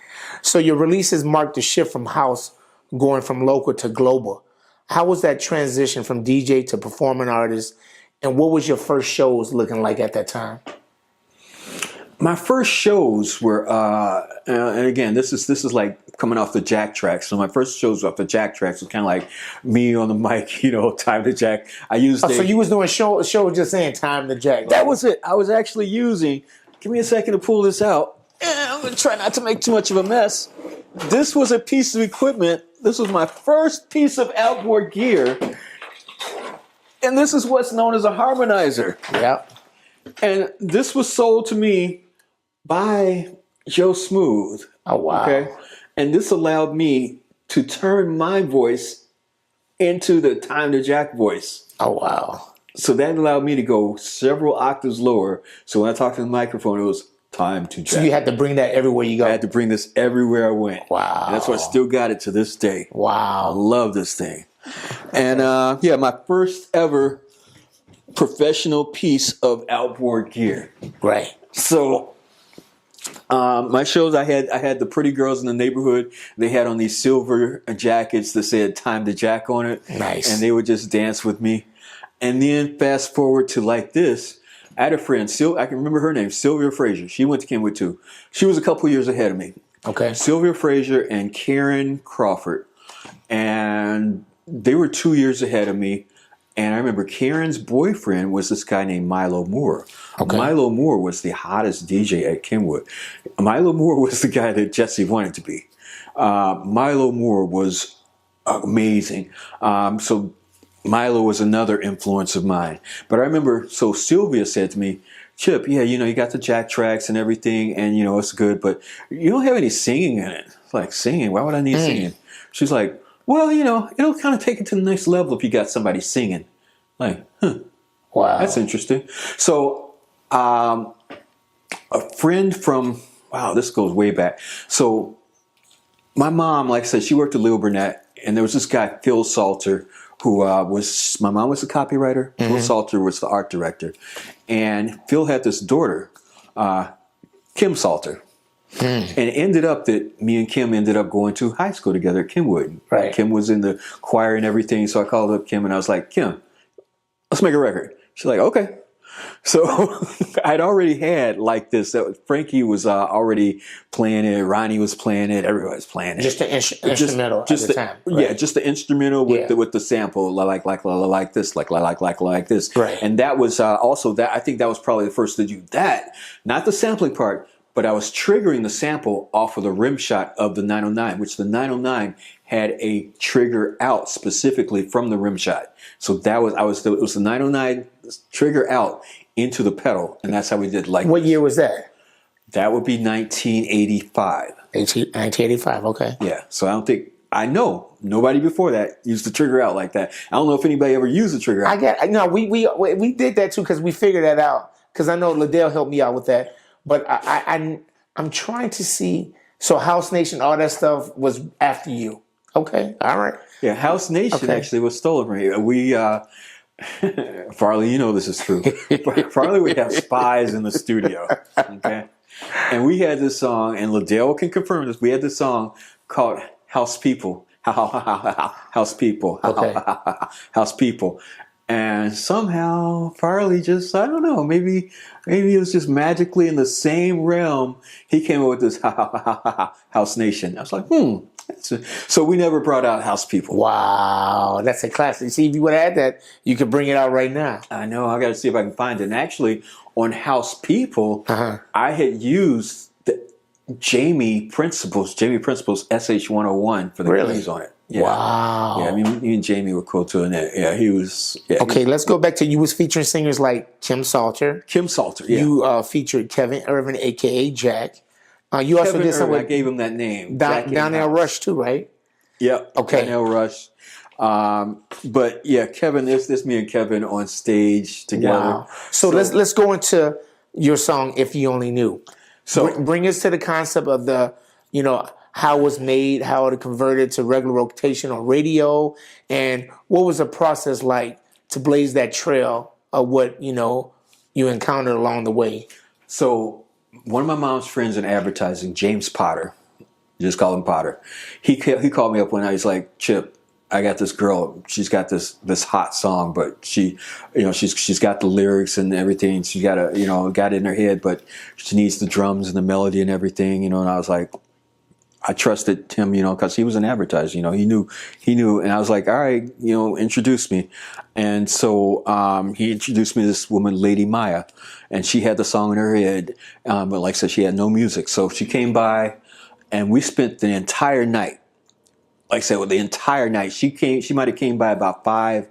So your releases marked the shift from house, going from local to global. How was that transition from DJ to performing artist, and what was your first shows looking like at that time? My first shows were, and again, this is like coming off the Jack tracks. So my first shows off the Jack tracks was kind of like me on the mic, time to Jack. I used. So you was doing show just saying time to Jack. That was it. I was actually using. Give me a second to pull this out. I'm gonna try not to make too much of a mess. This was a piece of equipment. This was my first piece of outboard gear, and this is what's known as a harmonizer. Yep. And this was sold to me by Joe Smooth. Oh, wow. Okay. And this allowed me to turn my voice into the Time to Jack voice. Oh, wow. So that allowed me to go several octaves lower. So when I talked to the microphone, it was Time to Jack. So you had to bring that everywhere you go. I had to bring this everywhere I went. Wow. And that's why I still got it to this day. I Wow. love this thing. And my first ever professional piece of outboard gear. Right. So my shows, I had the pretty girls in the neighborhood. They had on these silver jackets that said Time to Jack on it. Nice. And they would just dance with me. And then fast forward to Like This, I had a friend, I can remember her name, Sylvia Frazier. She went to Kenwood too. She was a couple years ahead of me. Okay. Sylvia Frazier and Karen Crawford. And they were 2 years ahead of me. And I remember Karen's boyfriend was this guy named Milo Moore. Okay. Milo Moore was the hottest DJ at Kenwood. Milo Moore was the guy that Jesse wanted to be. Milo Moore was amazing. So Milo was another influence of mine. But I remember, so Sylvia said to me, Chip, yeah, you got the jack tracks and everything, and, it's good, but you don't have any singing in it. Like, singing? Why would I need singing? She's like, well, it'll kind of take it to the next level if you got somebody singing. Like, wow, that's interesting. So, a friend from, wow, this goes way back. So, my mom, like I said, she worked at Lil Burnett, and there was this guy, Phil Salter, who my mom was the copywriter. Mm-hmm. Phil Salter was the art director. And Phil had this daughter, Kim Salter. And it ended up that me and Kim ended up going to high school together at Kenwood. Right. Kim was in the choir and everything. So I called up Kim and I was like, Kim, let's make a record. She's like, okay. So I'd already had like this. Frankie was already playing it. Ronnie was playing it. Everybody was playing it. Just the instrumental at the time. Right? Yeah, just the instrumental with the sample, like this, like this. Right. And that was also that. I think that was probably the first to do that. Not the sampling part, but I was triggering the sample off of the rim shot of the 909, which the 909 had a trigger out specifically from the rim shot. So it was the 909 trigger out into the pedal, and that's how we did. Like, what year was that? That would be 1985. 1985. Okay. Yeah. So I know nobody before that used the trigger out like that. I don't know if anybody ever used the trigger out. We did that too because we figured that out. Because I know Liddell helped me out with that. But I'm trying to see. So House Nation, all that stuff was after you. Okay. All right. Yeah. House Nation actually was stolen from me. We, Farley, this is true. Farley would have spies in the studio. Okay. And we had this song, and Liddell can confirm this. We had this song called House People. House People. Okay. House People. And somehow Farley just, I don't know, maybe it was just magically in the same realm. He came up with this House Nation. I was like, So we never brought out House People. Wow, that's a classic. See, if you would have had that, you could bring it out right now. I know. I got to see if I can find it. And actually, on House People, I had used the Jamie Principles SH-101 for the keys on it. Yeah. Wow. Yeah, I mean, me and Jamie were cool too. And he was. Yeah, okay, let's go back to you was featuring singers like Kim Salter. Kim Salter, yeah. You featured Kevin Irvin, a.k.a. Jack. You also Kevin did some Irvin, I gave him that name. Donnell Rush too, right? Yep. Okay. Donnell Rush. But yeah, Kevin, there's me and Kevin on stage together. Wow. So let's go into your song, If You Only Knew. So bring us to the concept of the, how it was made, how it converted to regular rotation on radio, and what was the process like to blaze that trail of what, you encountered along the way. So one of my mom's friends in advertising, James Potter, just call him Potter. He called me up one night. He's like, Chip, I got this girl. She's got this hot song, but she's got the lyrics and everything. She's got got it in her head, but she needs the drums and the melody and everything. And I was like, I trusted him, because he was an advertiser. He knew, and I was like, all right, introduce me. And so he introduced me to this woman, Lady Maya, and she had the song in her head, but like I said, she had no music. So she came by, and we spent the entire night. Like I said, the entire night. She might have came by about 5.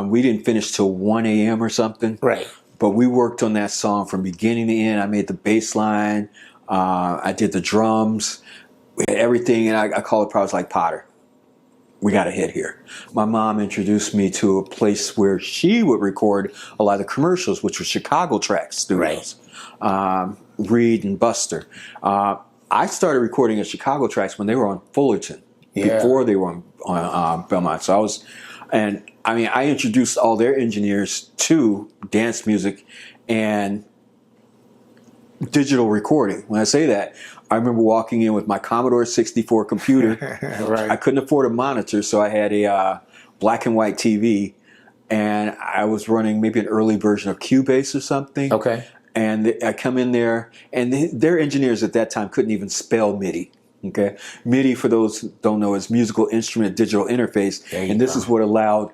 We didn't finish till 1 a.m. or something. Right. But we worked on that song from beginning to end. I made the bass line. I did the drums. We had everything, and I call it probably like Potter. We got a hit here. My mom introduced me to a place where she would record a lot of the commercials, which were Chicago Tracks studios, Reed and Buster. I started recording at Chicago Tracks when they were on Fullerton, before they were on Belmont. So I introduced all their engineers to dance music and digital recording. When I say that, I remember walking in with my Commodore 64 computer. Right. I couldn't afford a monitor, so I had a black and white TV, and I was running maybe an early version of Cubase or something. Okay. And I come in there, and their engineers at that time couldn't even spell MIDI. Okay, MIDI, for those who don't know, is musical instrument digital interface, and this is what allowed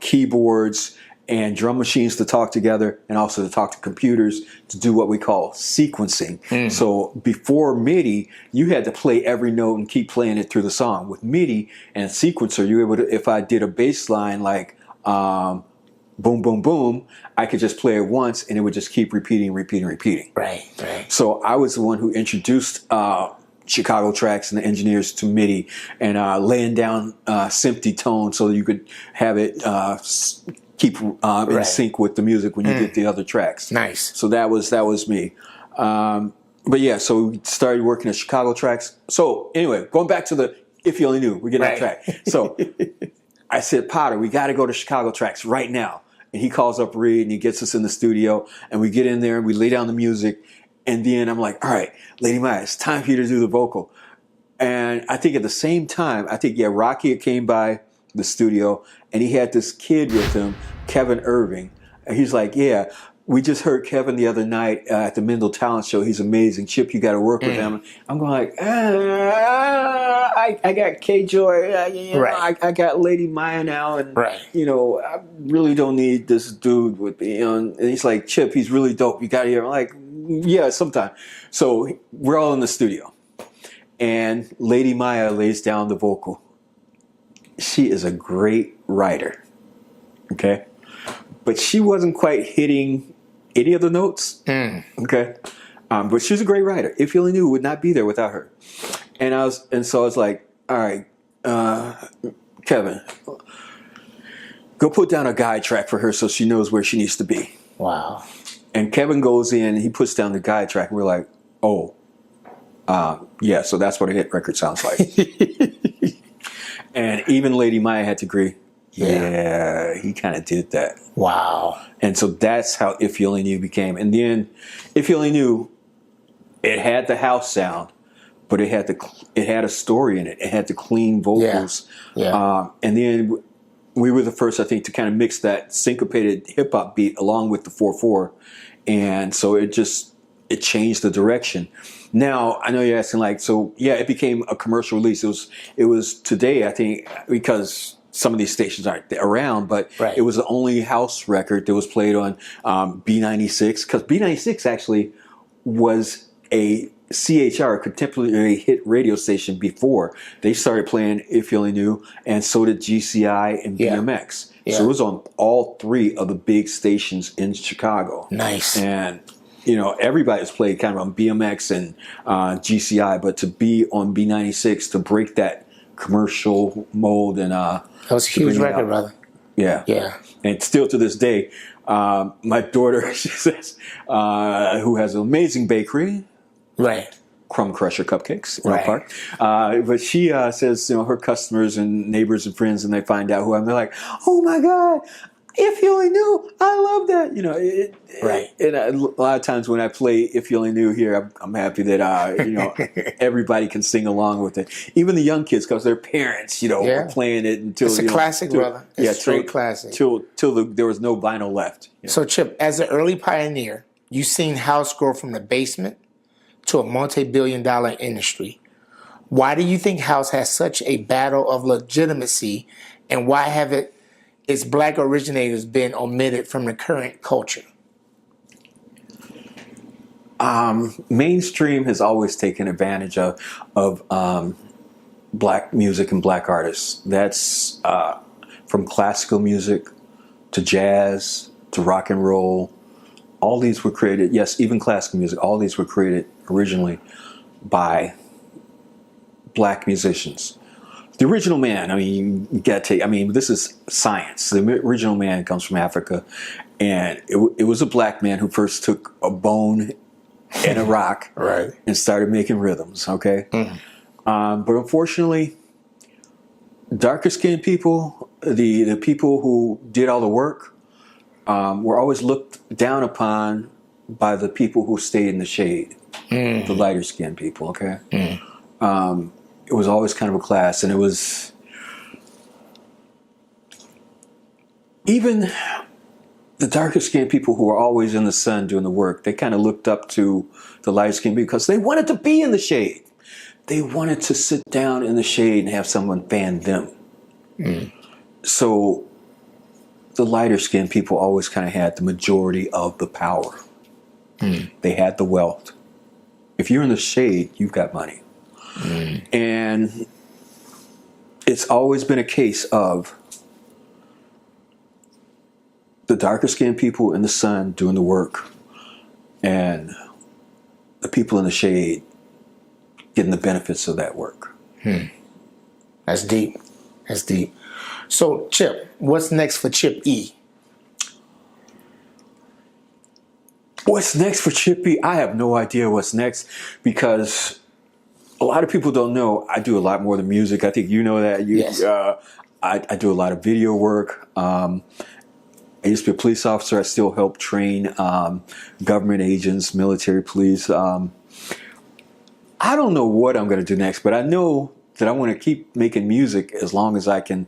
keyboards and drum machines to talk together, and also to talk to computers to do what we call sequencing. So before MIDI, you had to play every note and keep playing it through the song. With MIDI and sequencer, you were able to, if I did a bass line like boom, boom, boom, I could just play it once and it would just keep repeating. Right. So I was the one who introduced Chicago Tracks and the engineers to MIDI, and laying down sympty tone so you could have it keep in sync with the music when you did the other tracks. Nice. So that was me. But yeah, so we started working at Chicago Tracks. So anyway, going back to the If You Only Knew, we're getting off track. So I said, Potter, we got to go to Chicago Tracks right now. And he calls up Reed and he gets us in the studio, and we get in there and we lay down the music. And then I'm like, all right, Lady Maya, it's time for you to do the vocal. And I think at the same time, Rocky came by the studio, and he had this kid with him, Kevin Irving. And he's like, yeah, we just heard Kevin the other night at the Mendel Talent Show. He's amazing. Chip, you got to work with him. I'm going like, I got K-Joy. I got Lady Maya now. And, I really don't need this dude with me. And he's like, Chip, he's really dope. You got to hear him. I'm like, yeah, sometime. So we're all in the studio. And Lady Maya lays down the vocal. She is a great writer. Okay? But she wasn't quite hitting any of the notes. Okay? But she was a great writer. If You Only Knew would not be there without her. So I was like, all right, Kevin, go put down a guide track for her so she knows where she needs to be. Wow. And Kevin goes in, he puts down the guide track, and we're like, oh, yeah, so that's what a hit record sounds like. And even Lady Maya had to agree, yeah, he kind of did that. Wow. And so that's how If You Only Knew became. And then If You Only Knew, it had the house sound, but it had a story in it. It had the clean vocals. And then we were the first, I think, to kind of mix that syncopated hip hop beat along with the 4/4. And so it changed the direction. Now, I know you're asking, like, so yeah, it became a commercial release. It was today, I think, because some of these stations aren't around, but it was the only house record that was played on B96, because B96 actually was a CHR, a contemporary hit radio station, before they started playing If You Only Knew, and so did GCI and BMX. So it was on all three of the big stations in Chicago. Nice. And everybody's played kind of on BMX and GCI, but to be on B96, to break that commercial mold, and that was a huge record, brother. Yeah. And still to this day, my daughter, she says, who has an amazing bakery, Crumb Crusher Cupcakes in Oak Park, but she says, her customers and neighbors and friends, and they find out who I am, they're like, oh my God, If You Only Knew, I love that. And a lot of times when I play If You Only Knew here, I'm happy that everybody can sing along with it. Even the young kids, because their parents, were playing it until it's a classic, brother. It's straight classic. Till there was no vinyl left. So, Chip, as an early pioneer, you've seen house grow from the basement to a multi-billion-dollar industry. Why do you think house has such a battle of legitimacy, and why have its black originators been omitted from the current culture? Mainstream has always taken advantage of black music and black artists. That's from classical music to jazz to rock and roll. All these were created, yes, even classical music, all these were created originally by black musicians. The original man, you got to take, this is science. The original man comes from Africa, and it was a black man who first took a bone and a rock and started making rhythms, okay? But unfortunately, darker skinned people, the people who did all the work, were always looked down upon by the people who stayed in the shade, the lighter skinned people, okay? It was always kind of a class, and it was even the darker skinned people who are always in the sun doing the work, they kind of looked up to the lighter skinned people because they wanted to be in the shade. They wanted to sit down in the shade and have someone fan them. So the lighter skinned people always kind of had the majority of the power. They had the wealth. If you're in the shade, you've got money. And it's always been a case of the darker skinned people in the sun doing the work and the people in the shade getting the benefits of that work. That's deep. That's deep. So, Chip, what's next for Chip E? What's next for Chip E? I have no idea what's next because a lot of people don't know I do a lot more than music. I think you know that. Yes. I do a lot of video work. I used to be a police officer. I still help train government agents, military police. I don't know what I'm going to do next, but I know that I want to keep making music as long as I can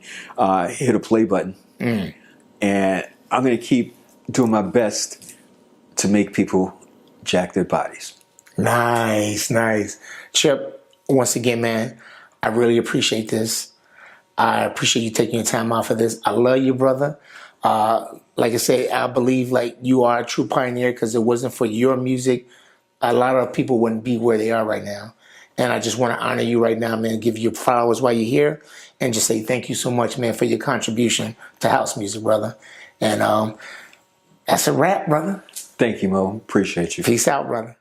hit a play button. And I'm going to keep doing my best to make people jack their bodies. Nice, nice. Chip, once again, man, I really appreciate this. I appreciate you taking your time out for this. I love you, brother. Like I say, I believe like you are a true pioneer because it wasn't for your music, a lot of people wouldn't be where they are right now. And I just want to honor you right now, man, give you flowers while you're here and just say thank you so much, man, for your contribution to house music, brother. And that's a wrap, brother. Thank you, Mo. Appreciate you. Peace out, brother.